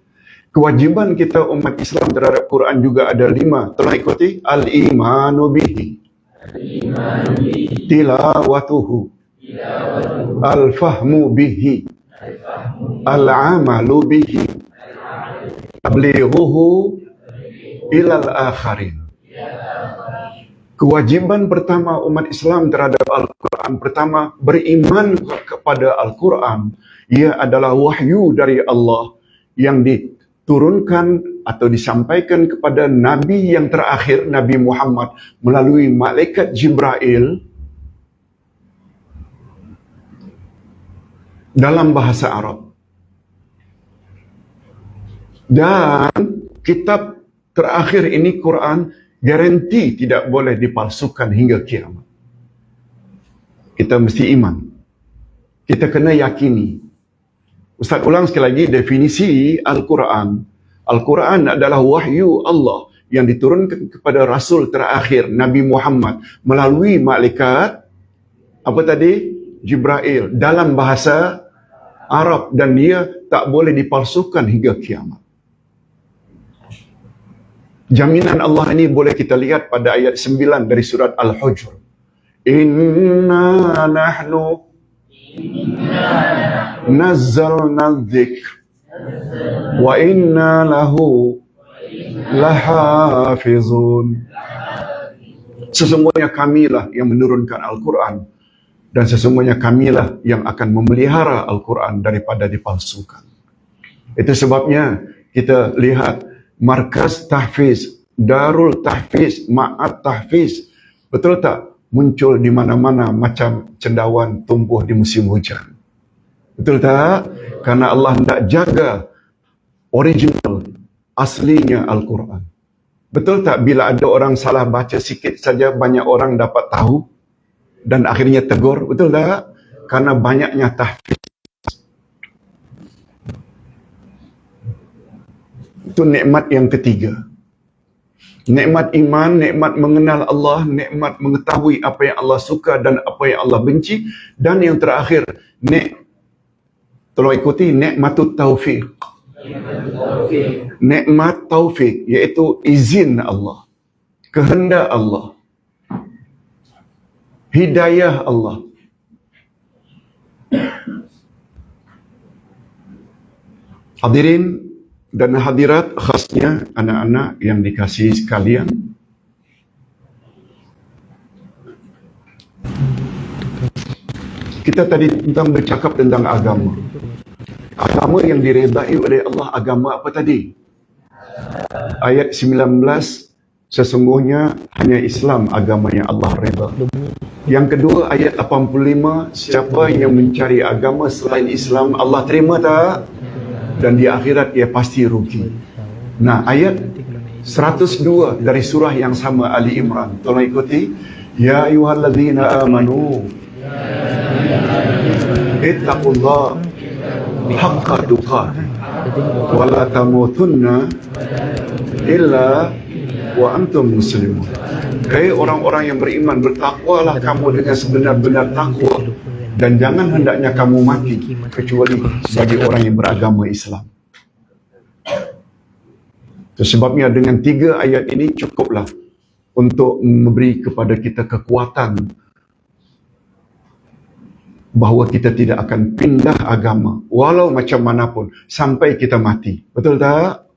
Kewajiban kita umat Islam terhadap Quran juga ada 5. Tolong ikuti. Al-imanu bihi, tilawatuhu, al-fahmu bihi, al-amalu bihi, tablighuhu ilal akharin. Kewajiban pertama umat Islam terhadap Al-Quran, pertama beriman kepada Al-Quran. Ia adalah wahyu dari Allah yang diturunkan atau disampaikan kepada Nabi yang terakhir, Nabi Muhammad, melalui malaikat Jibril dalam bahasa Arab. Dan kitab terakhir ini, Quran, garanti tidak boleh dipalsukan hingga kiamat. Kita mesti iman. Kita kena yakini. Ustaz ulang sekali lagi definisi Al-Quran. Al-Quran adalah wahyu Allah yang diturunkan kepada Rasul terakhir, Nabi Muhammad, melalui malaikat, apa tadi? Jibril, dalam bahasa Arab, dan dia tak boleh dipalsukan hingga kiamat. Jaminan Allah ini boleh kita lihat pada ayat 9 dari surat Al-Hujr. Inna nahnu nazzalna dzikr wa inna lahu lahafizun. Sesungguhnya kamilah yang menurunkan Al-Quran, dan sesungguhnya kamilah yang akan memelihara Al-Quran daripada dipalsukan. Itu sebabnya kita lihat markas tahfiz, darul tahfiz, ma'at tahfiz, betul tak? Muncul di mana-mana macam cendawan tumbuh di musim hujan. Betul tak? Karena Allah hendak jaga original, aslinya Al-Quran. Betul tak? Bila ada orang salah baca sikit saja, banyak orang dapat tahu dan akhirnya tegur. Betul tak? Karena banyaknya tahfiz. Itu nikmat yang ketiga. Nikmat iman, nikmat mengenal Allah, nikmat mengetahui apa yang Allah suka dan apa yang Allah benci. Dan yang terakhir, tolong ikuti, nikmatut taufiq. Nikmat taufik, iaitu izin Allah, kehendak Allah, hidayah Allah. Hadirin dan hadirat, khasnya anak-anak yang dikasihi sekalian, kita tadi tentang bercakap tentang agama. Agama yang diredai oleh Allah, agama apa tadi? Ayat 19, sesungguhnya hanya Islam agama yang Allah redha. Yang kedua, ayat 85, siapa yang mencari agama selain Islam, Allah terima tak? Dan di akhirat ia pasti rugi. Nah, ayat 102 dari surah yang sama, Ali Imran, tolong ikuti. Ya ayyuhalladzina amanu ittaqullah haqqa tuqatih wa la tamutunna illa wa antum muslimun. Hai orang-orang yang beriman, bertakwalah kamu dengan sebenar-benar takwa, dan jangan hendaknya kamu mati kecuali sebagai orang yang beragama Islam. Sebabnya dengan 3 ayat ini cukuplah untuk memberi kepada kita kekuatan bahawa kita tidak akan pindah agama walau macam manapun sampai kita mati. Betul tak?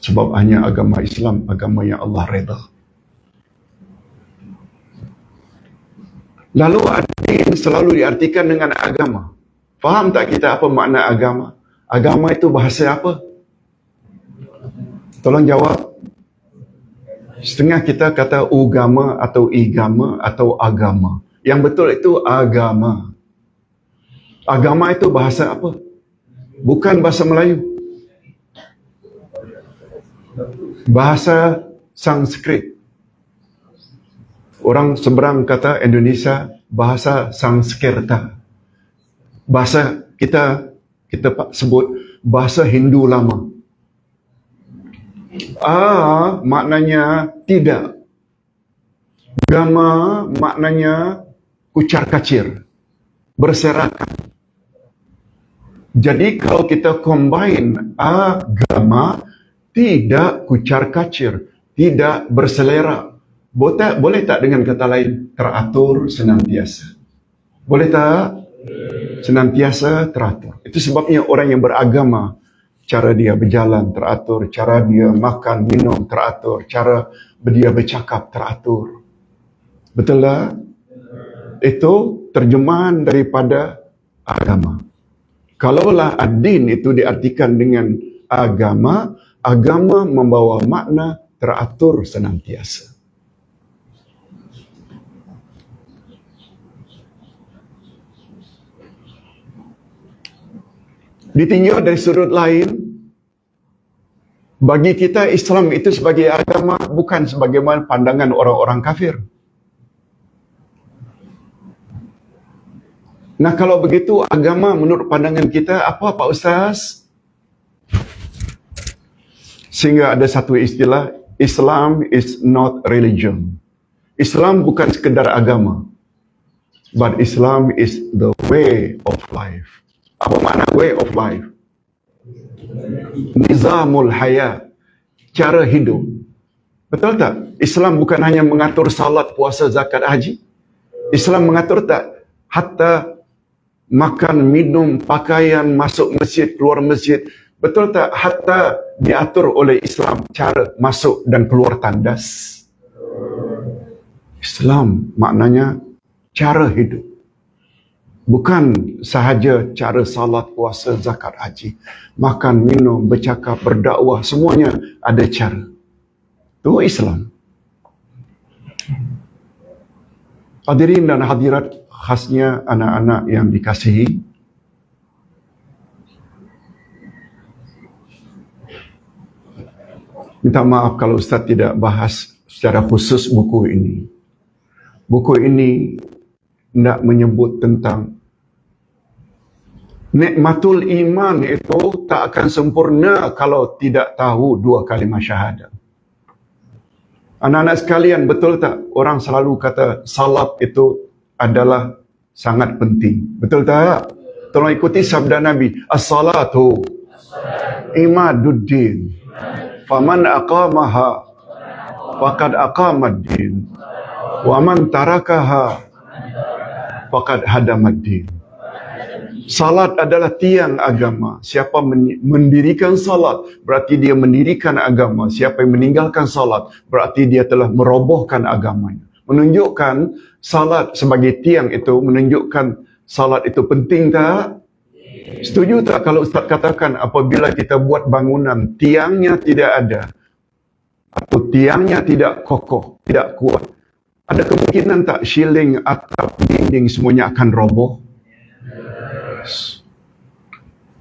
Sebab hanya agama Islam, agama yang Allah redha. Lalu ada yang selalu diartikan dengan agama. Faham tak kita apa makna agama? Agama itu bahasa apa? Tolong jawab. Setengah kita kata ugama atau igama atau agama. Yang betul itu agama. Agama itu bahasa apa? Bukan bahasa Melayu. Bahasa Sanskrit. Orang seberang kata Indonesia bahasa Sanskerta. Bahasa kita sebut bahasa Hindu lama. Maknanya tidak. Gama maknanya kucar kacir, berserakan. Jadi kalau kita combine agama, tidak kucar kacir, tidak berselera. Boleh tak dengan kata lain? Teratur senantiasa. Boleh tak? Senantiasa teratur. Itu sebabnya orang yang beragama, Cara dia berjalan teratur, cara dia makan, minum teratur, cara dia bercakap teratur. Betul tak? Itu terjemahan daripada agama. Kalaulah ad-din itu diartikan dengan agama, agama membawa makna teratur senantiasa. Ditinjau dari sudut lain, bagi kita Islam itu sebagai agama bukan sebagaimana pandangan orang-orang kafir. Nah, kalau begitu agama menurut pandangan kita apa Pak Ustaz? Sehingga ada satu istilah, Islam is not religion. Islam bukan sekedar agama, but Islam is the way of life. Apa makna way of life? Nizamul hayat, cara hidup. Betul tak? Islam bukan hanya mengatur salat, puasa, zakat, haji. Islam mengatur tak? Hatta makan, minum, pakaian, masuk masjid, keluar masjid. Betul tak? Hatta diatur oleh Islam cara masuk dan keluar tandas. Islam maknanya cara hidup. Bukan sahaja cara salat, puasa, zakat, haji. Makan, minum, bercakap, berdakwah, semuanya ada cara. Itu Islam. Hadirin dan hadirat, khasnya anak-anak yang dikasihi, minta maaf kalau Ustaz tidak bahas secara khusus buku ini. Buku ini tidak menyebut tentang nikmatul iman itu tak akan sempurna kalau tidak tahu dua kalimah syahadat. Anak-anak sekalian, betul tak? Orang selalu kata salat itu adalah sangat penting. Betul tak? Tolong ikuti sabda Nabi. As-salatu imaduddin. Faman aqamaha faqad aqamad-din. Wa man tarakaha faqad hadamad-din. Salat adalah tiang agama. Siapa mendirikan salat, berarti dia mendirikan agama. Siapa yang meninggalkan salat, berarti dia telah merobohkan agamanya. Menunjukkan salat sebagai tiang itu, menunjukkan salat itu penting tak? Setuju tak kalau Ustaz katakan apabila kita buat bangunan, tiangnya tidak ada, atau tiangnya tidak kokoh, tidak kuat, ada kemungkinan tak shieling, atap, dinding semuanya akan roboh?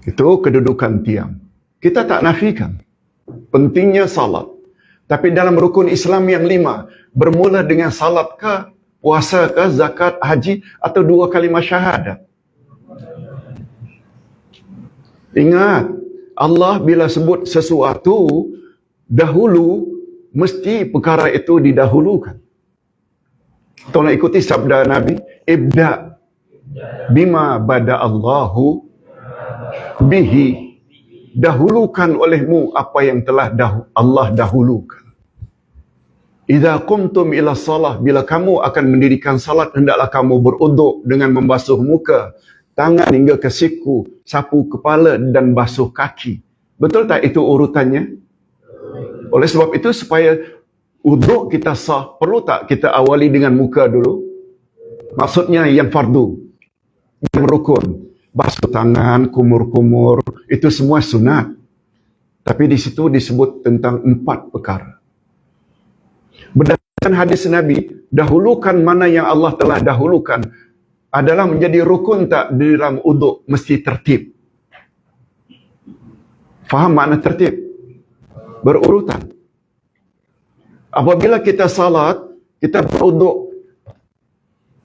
Itu kedudukan tiang. Kita tak nafikan pentingnya salat. Tapi dalam rukun Islam yang 5, bermula dengan salat ke, puasa ke, zakat, haji, atau dua kalimah syahadat. Ingat, Allah bila sebut sesuatu dahulu, mesti perkara itu didahulukan. Tolong ikuti sabda Nabi, ibda bima bada Allahu bihi. Dahulukan olehmu apa yang telah Allah dahulukan. Idza qumtum ila salah, bila kamu akan mendirikan salat, hendaklah kamu beruduk dengan membasuh muka, tangan hingga ke siku, sapu kepala dan basuh kaki. Betul tak itu urutannya? Oleh sebab itu, supaya uduk kita sah, perlu tak kita awali dengan muka dulu? Maksudnya yang fardu, yang rukun. Basuh tangan, kumur-kumur, itu semua sunat. Tapi di situ disebut tentang 4 perkara. Berdasarkan hadis Nabi, dahulukan mana yang Allah telah dahulukan adalah menjadi rukun tak di dalam uduk, mesti tertib. Faham makna tertib? Berurutan. Apabila kita salat, kita beruduk,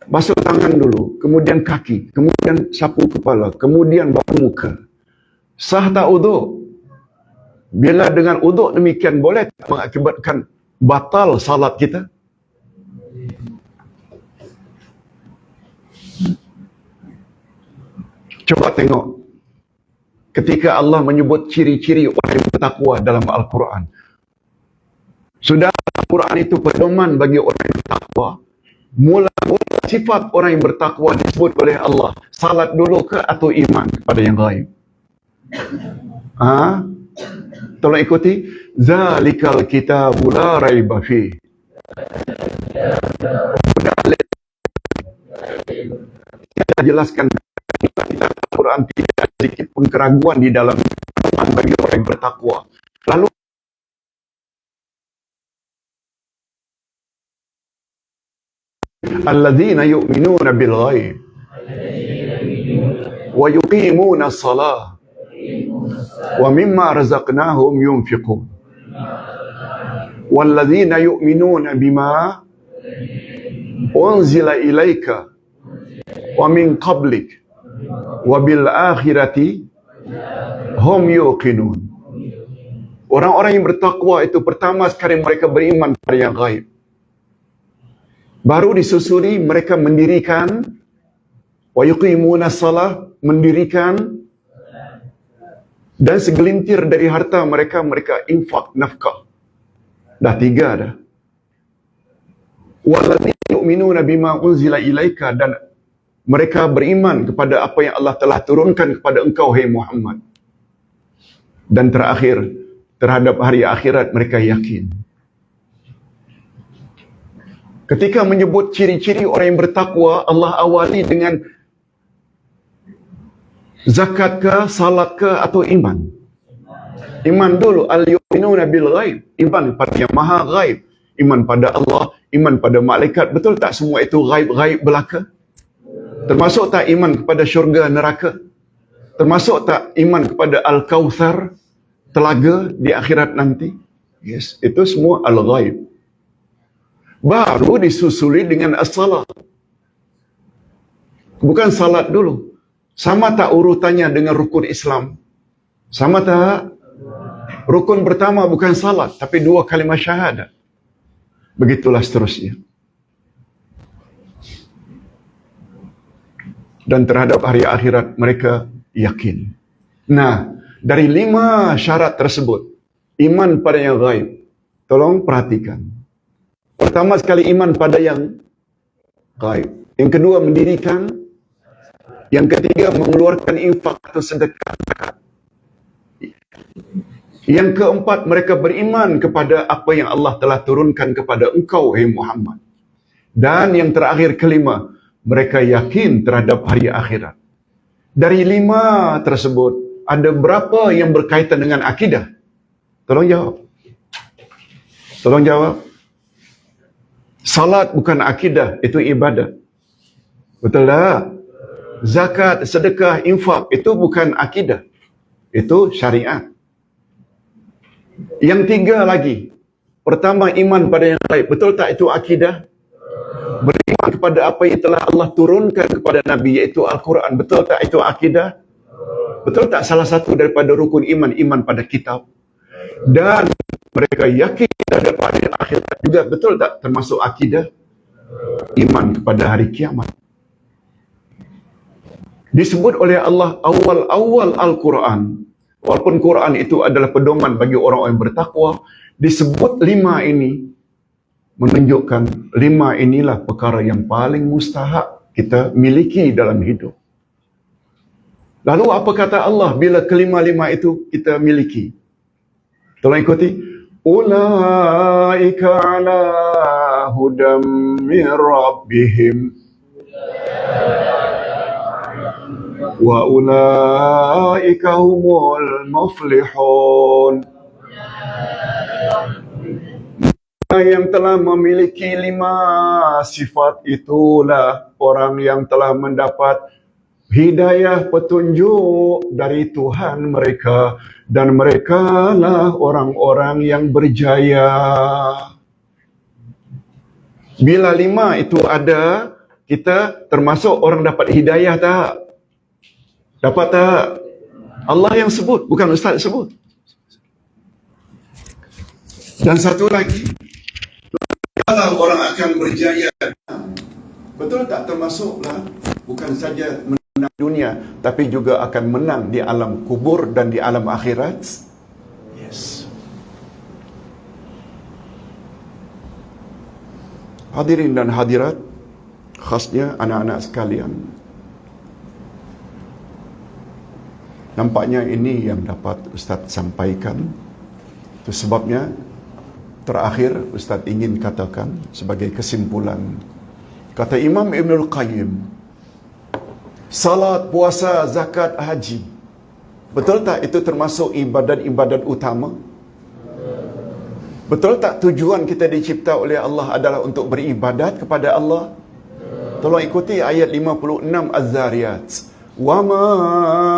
basuh tangan dulu, kemudian kaki, kemudian sapu kepala, kemudian baru muka. Sah tak uduk? Bila dengan uduk demikian, boleh tak mengakibatkan batal salat kita? Coba tengok. Ketika Allah menyebut ciri-ciri orang yang bertakwa dalam Al-Quran. Sudah Al-Quran itu pedoman bagi orang yang bertakwa. Mula-mula sifat orang yang bertakwa disebut oleh Allah. Salat dulu ke atau iman kepada yang gaib? Tolong ikuti. Zalikal kitabu la raiba fi. Kita jelaskan kita Al-Quran tidak sedikit pun keraguan di dalam Al-Quran bagi orang yang bertakwa. Lalu alladzina yu'minuna bil ghaib wa yuqimuna as-salah wa mimma razaqnahum yunfiqun walladzina yu'minuna bima unzila ilaika wa min qablik wa bil akhirati hum yuqinun. Orang-orang yang bertakwa itu pertama sekali mereka beriman kepada yang gaib. Baru disusuli mereka mendirikan wa yuqimuna shalah, mendirikan, dan segelintir dari harta mereka infak, nafkah. Dah 3 dah. Walladzina yu'minuna bima unzila ilaika, dan mereka beriman kepada apa yang Allah telah turunkan kepada engkau, hai Muhammad. Dan terakhir, terhadap hari akhirat mereka yakin. Ketika menyebut ciri-ciri orang yang bertakwa, Allah awali dengan zakat ke, salat ke, atau iman? Iman dulu. Al-yu'minuna bil ghaib, iman pada yang maha ghaib. Iman pada Allah, iman pada malaikat. Betul tak semua itu ghaib-ghaib belaka? Termasuk tak iman kepada syurga neraka? Termasuk tak iman kepada Al-Kautsar, telaga di akhirat nanti? Yes, itu semua al-ghaib. Baru disusuli dengan as-salat. Bukan salat dulu. Sama tak urutannya dengan rukun Islam? Sama tak? Rukun pertama bukan salat, tapi 2 kalimah syahadat. Begitulah seterusnya. Dan terhadap hari akhirat mereka yakin. Nah, dari 5 syarat tersebut, iman pada yang gaib. Tolong perhatikan. Pertama sekali iman pada yang gaib. Yang kedua mendirikan. Yang ketiga mengeluarkan infak atau sedekah. Yang keempat mereka beriman kepada apa yang Allah telah turunkan kepada engkau, hai Muhammad. Dan yang terakhir kelima, mereka yakin terhadap hari akhirat. Dari 5 tersebut, ada berapa yang berkaitan dengan akidah? Tolong jawab. Tolong jawab. Salat bukan akidah, itu ibadah. Betul tak? Zakat, sedekah, infak, itu bukan akidah. Itu syariat. Yang 3 lagi. Pertama, iman pada yang gaib. Betul tak itu akidah? Beriman kepada apa yang telah Allah turunkan kepada Nabi, iaitu Al-Quran. Betul tak itu akidah? Betul tak salah satu daripada rukun iman, iman pada kitab? Dan mereka yakin terhadap hari akhirat juga. Betul tak termasuk akidah? Iman kepada hari kiamat. Disebut oleh Allah awal-awal Al-Quran. Walaupun Quran itu adalah pedoman bagi orang-orang yang bertakwa, disebut 5 ini menunjukkan 5 inilah perkara yang paling mustahak kita miliki dalam hidup. Lalu apa kata Allah bila kelima-lima itu kita miliki? Tolong ikuti. Ulaika ala hudam min rabbihim wa ulaika humul muflihun. Yang telah memiliki 5 sifat itulah orang yang telah mendapat hidayah petunjuk dari Tuhan mereka, dan mereka lah orang-orang yang berjaya. Bila 5 itu ada, kita termasuk orang dapat hidayah tak? Dapat tak? Allah yang sebut, bukan Ustaz sebut. Dan satu lagi, kalau orang akan berjaya, betul tak termasuklah bukan saja menang dunia, tapi juga akan menang di alam kubur dan di alam akhirat? Yes. Hadirin dan hadirat, khasnya anak-anak sekalian, Nampaknya ini yang dapat Ustaz sampaikan. Itu sebabnya terakhir Ustaz ingin katakan sebagai kesimpulan. Kata Imam Ibnul Qayyim, salat, puasa, zakat, haji, betul tak itu termasuk ibadat-ibadat utama? Betul tak tujuan kita dicipta oleh Allah adalah untuk beribadat kepada Allah? Tolong ikuti ayat 56 Az-Zariyat. Wa ma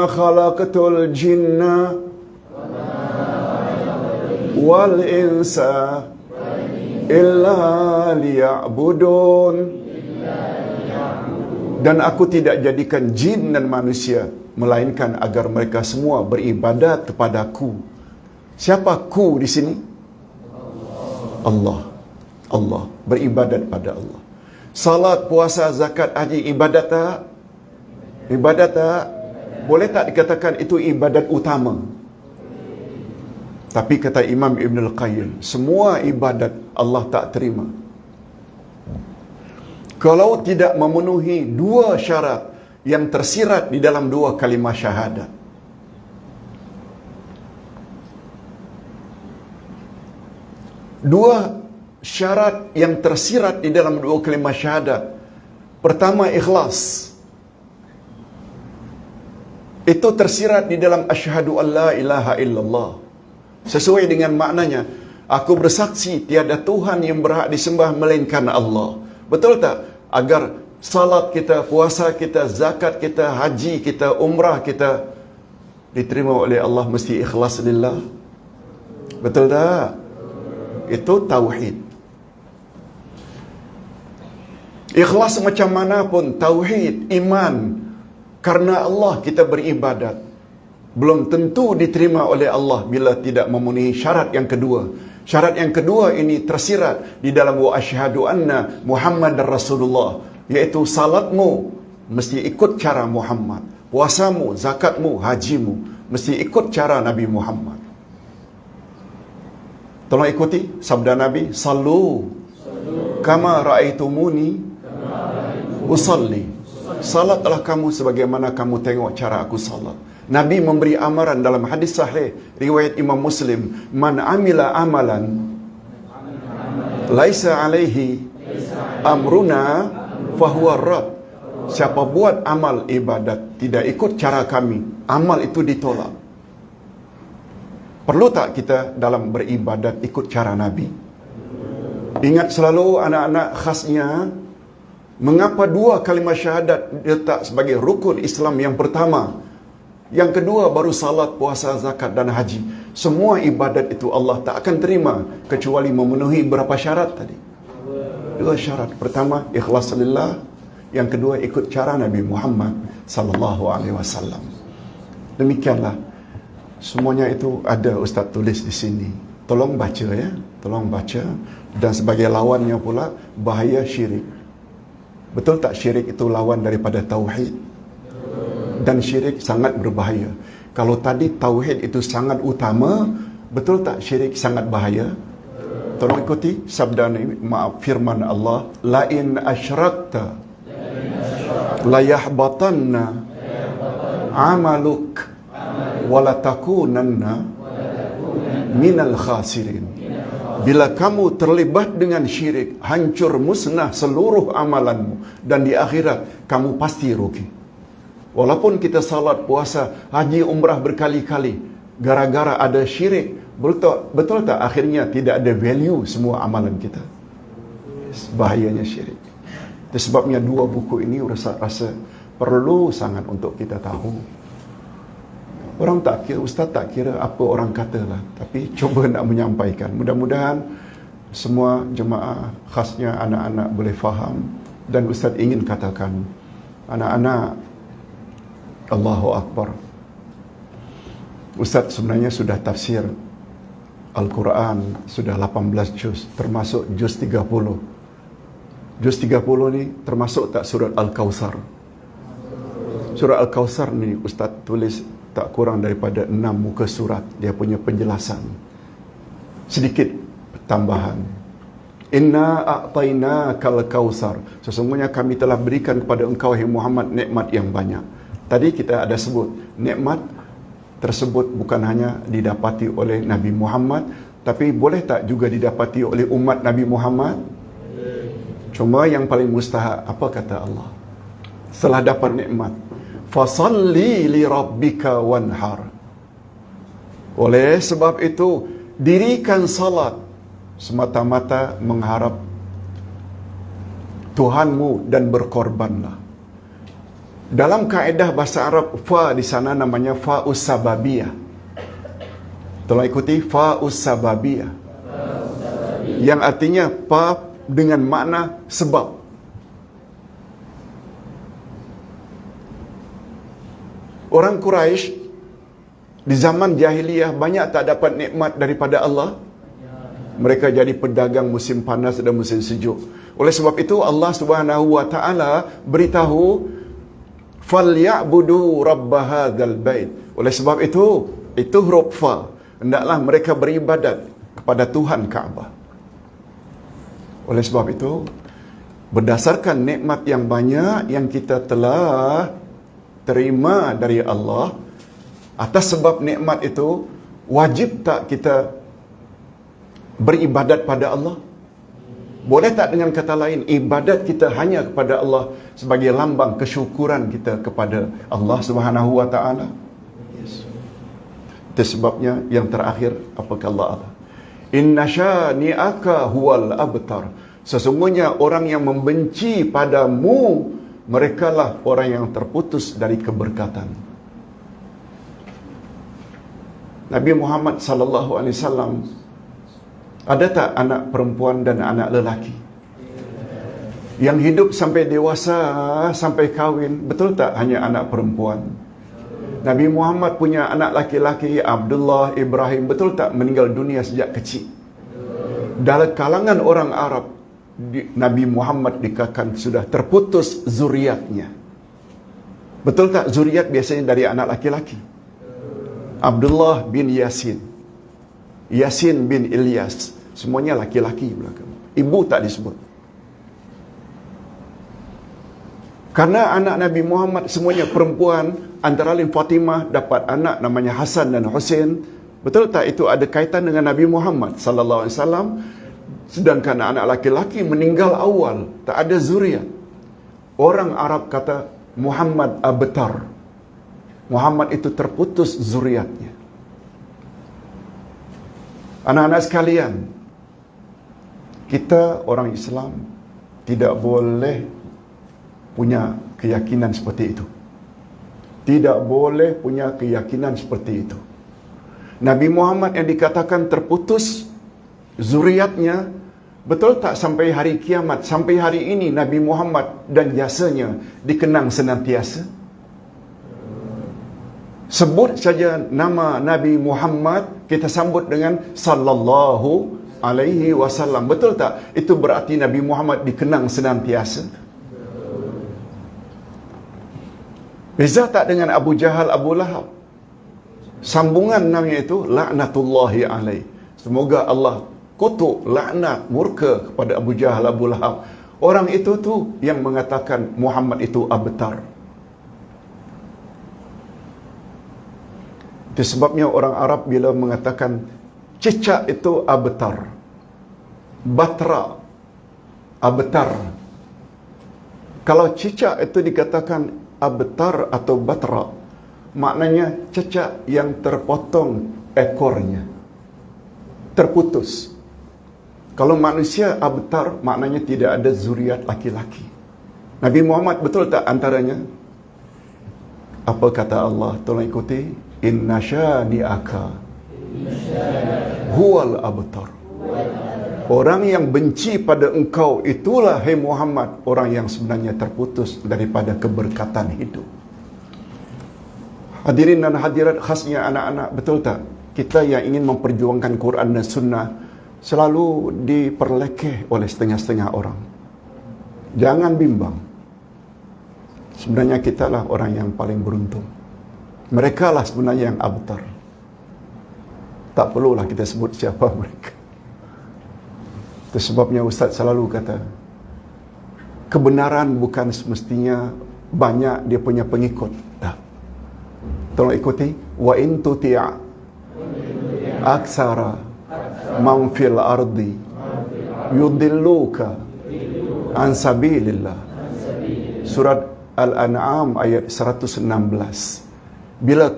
khalaqatul jinna wal insa illa liya'budun. Dan aku tidak jadikan jin dan manusia melainkan agar mereka semua beribadat kepadaku. Siapa ku di sini? Allah. Allah. Beribadat pada Allah. Salat, puasa, zakat, haji, ibadat tak? Ibadat tak? Boleh tak dikatakan itu ibadat utama? Tapi kata Imam Ibnul Qayyim, semua ibadat Allah tak terima kalau tidak memenuhi dua syarat yang tersirat di dalam dua kalimah syahadat. Dua syarat yang tersirat di dalam dua kalimah syahadat. Pertama, ikhlas. Itu tersirat di dalam asyhadu an la ilaha illallah. Sesuai dengan maknanya, aku bersaksi tiada Tuhan yang berhak disembah melainkan Allah. Betul tak? Agar salat kita, puasa kita, zakat kita, haji kita, umrah kita diterima oleh Allah mesti ikhlas lillah. Betul tak? Itu tauhid. Ikhlas macam mana pun, tauhid, iman, karena Allah kita beribadat, belum tentu diterima oleh Allah bila tidak memenuhi syarat yang kedua. Syarat yang kedua ini tersirat di dalam wa asyhadu anna Muhammadar Rasulullah, iaitu salatmu mesti ikut cara Muhammad, puasamu, zakatmu, hajimu mesti ikut cara Nabi Muhammad. Tolong ikuti sabda Nabi, sallu kama ra'aitumuni usalli. Salatlah kamu sebagaimana kamu tengok cara aku salat. Nabi memberi amaran dalam hadis sahih riwayat Imam Muslim, man amila amalan laisa alaihi amruna fahuwa rad. Siapa buat amal ibadat tidak ikut cara kami, amal itu ditolak. Perlu tak kita dalam beribadat ikut cara Nabi? Ingat selalu anak-anak, khasnya mengapa dua kalimah syahadat diletak sebagai rukun Islam yang pertama, yang kedua baru salat, puasa, zakat dan haji. Semua ibadat itu Allah tak akan terima kecuali memenuhi berapa syarat tadi? Dua syarat. Pertama, ikhlas lillah. Yang kedua, ikut cara Nabi Muhammad sallallahu alaihi wasallam. Demikianlah. Semuanya itu ada Ustaz tulis di sini. Tolong baca ya. Tolong baca. Dan sebagai lawannya pula, bahaya syirik. Betul tak syirik itu lawan daripada tauhid? Dan syirik sangat berbahaya. Kalau tadi tauhid itu sangat utama, betul tak syirik sangat bahaya? Tolong ikuti sabda ini, firman Allah, la in asyrakta la yahbatanna amaluk wa la takunanna minal khasirin. Bila kamu terlibat dengan syirik, hancur musnah seluruh amalanmu dan di akhirat kamu pasti rugi. Walaupun kita salat, puasa, haji, umrah berkali-kali, gara-gara ada syirik, betul tak akhirnya tidak ada value semua amalan kita? Bahayanya syirik. Itu sebabnya dua buku ini rasa perlu sangat untuk kita tahu. Orang tak kira, Ustaz tak kira apa orang katalah, tapi cuba nak menyampaikan. Mudah-mudahan semua jemaah, khasnya anak-anak boleh faham. Dan Ustaz ingin katakan, anak-anak, Allahu Akbar. Ustaz sebenarnya sudah tafsir Al-Quran, sudah 18 juz, termasuk juz 30. Juz 30 ni termasuk tak surat Al-Kawthar? Surat Al-Kawthar ni Ustaz tulis tak kurang daripada 6 muka surat. Dia punya penjelasan. Sedikit tambahan. Inna a'tainakal kawthar. Sesungguhnya kami telah berikan kepada engkau, hai Muhammad, nikmat yang banyak. Tadi kita ada sebut nikmat tersebut bukan hanya didapati oleh Nabi Muhammad, tapi boleh tak juga didapati oleh umat Nabi Muhammad? Cuma yang paling mustahak, apa kata Allah? Setelah dapat nikmat, fasalli li rabbika wanhar. Oleh sebab itu, dirikan salat semata-mata mengharap Tuhanmu dan berkorbanlah. Dalam kaedah bahasa Arab, fa di sana namanya fa'us sababiyah. Tolong ikuti, fa'us sababiyah. Yang artinya fa dengan makna sebab. Orang Quraisy di zaman jahiliyah banyak tak dapat nikmat daripada Allah. Mereka jadi pedagang musim panas dan musim sejuk. Oleh sebab itu Allah Subhanahu wa taala beritahu, "Falyabudu rabb hadzal bait." Oleh sebab itu huruf fa. Hendaklah mereka beribadat kepada Tuhan Kaabah. Oleh sebab itu, berdasarkan nikmat yang banyak yang kita telah terima dari Allah, atas sebab nikmat itu, wajib tak kita beribadat pada Allah? Boleh tak dengan kata lain, ibadat kita hanya kepada Allah sebagai lambang kesyukuran kita kepada Allah Subhanahu wa taala? Yes. Itu sebabnya yang terakhir apa kata Allah? Inna syani'aka huwal abtar. Sesungguhnya orang yang membenci padamu, merekalah orang yang terputus dari keberkatan. Nabi Muhammad sallallahu alaihi wasallam, ada tak anak perempuan dan anak lelaki yang hidup sampai dewasa, sampai kahwin? Betul tak hanya anak perempuan? Nabi Muhammad punya anak laki-laki, Abdullah, Ibrahim, betul tak meninggal dunia sejak kecil? Dalam kalangan orang Arab, Nabi Muhammad dikatakan sudah terputus zuriatnya. Betul tak zuriat biasanya dari anak laki-laki? Abdullah bin Yasin, Yasin bin Ilyas, semuanya laki-laki belakang. Ibu tak disebut. Karena anak Nabi Muhammad semuanya perempuan, antara lain Fatimah dapat anak namanya Hasan dan Husain. Betul tak itu ada kaitan dengan Nabi Muhammad sallallahu alaihi wasallam? Sedangkan anak laki-laki meninggal awal, tak ada zuriat. Orang Arab kata Muhammad abtar. Muhammad itu terputus zuriatnya. Anak-anak sekalian, kita orang Islam tidak boleh punya keyakinan seperti itu. Tidak boleh punya keyakinan seperti itu. Nabi Muhammad yang dikatakan terputus zuriatnya, betul tak sampai hari kiamat, sampai hari ini Nabi Muhammad dan jasanya dikenang senantiasa? Sebut saja nama Nabi Muhammad, kita sambut dengan sallallahu alaihi wasallam. Betul tak? Itu berarti Nabi Muhammad dikenang senantiasa. Beza tak dengan Abu Jahal, Abu Lahab? Sambungan namanya itu laknatullahi alaih. Semoga Allah kutuk, laknat, murka kepada Abu Jahal, Abu Lahab. Orang itu tu yang mengatakan Muhammad itu abtar. Itu sebabnya orang Arab bila mengatakan cicak itu abtar, batra, abtar. Kalau cicak itu dikatakan abtar atau batra, maknanya cicak yang terpotong ekornya, terputus. Kalau manusia abtar, maknanya tidak ada zuriat laki-laki. Nabi Muhammad betul tak antaranya? Apa kata Allah? Tolong ikuti. Inna syani'aka huwal abtar. Orang yang benci pada engkau itulah, hai Muhammad, orang yang sebenarnya terputus daripada keberkatan hidup. Hadirin dan hadirat, khasnya anak-anak, betul tak? Kita yang ingin memperjuangkan Quran dan Sunnah selalu diperlekeh oleh setengah-setengah orang. Jangan bimbang. Sebenarnya kita lah orang yang paling beruntung. Mereka lah sebenarnya yang abtar. Tak perlulah kita sebut siapa mereka. Itu sebabnya Ustaz selalu kata, kebenaran bukan semestinya banyak dia punya pengikut. Tak. Tolong ikuti. Wa in tuti' aksara man fil ardi yudilluka an sabilillah. Surat Al-An'am ayat 116. Bila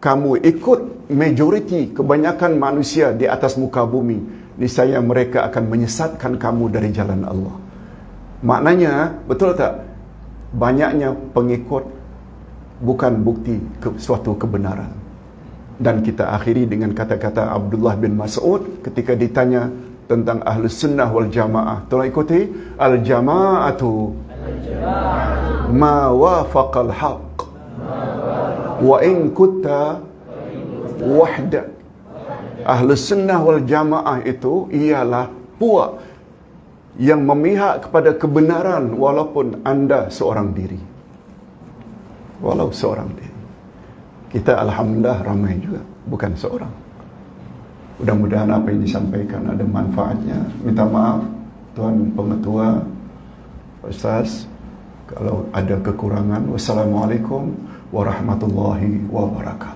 kamu ikut majoriti, kebanyakan manusia di atas muka bumi, niscaya mereka akan menyesatkan kamu dari jalan Allah. Maknanya, betul tak? Banyaknya pengikut bukan bukti suatu kebenaran. Dan kita akhiri dengan kata-kata Abdullah bin Mas'ud ketika ditanya tentang Ahlus Sunnah wal Jamaah. Tolong ikuti. Al-Jama'atu ma wafaqal haqq wa in kutta wahdak. Ahlus Sunnah wal Jamaah itu ialah puak yang memihak kepada kebenaran walaupun anda seorang diri. Walau seorang diri. Kita alhamdulillah ramai juga, bukan seorang. Mudah-mudahan apa yang disampaikan ada manfaatnya. Minta maaf Tuan Pengetua, Ustaz, kalau ada kekurangan. Wassalamualaikum warahmatullahi wabarakatuh.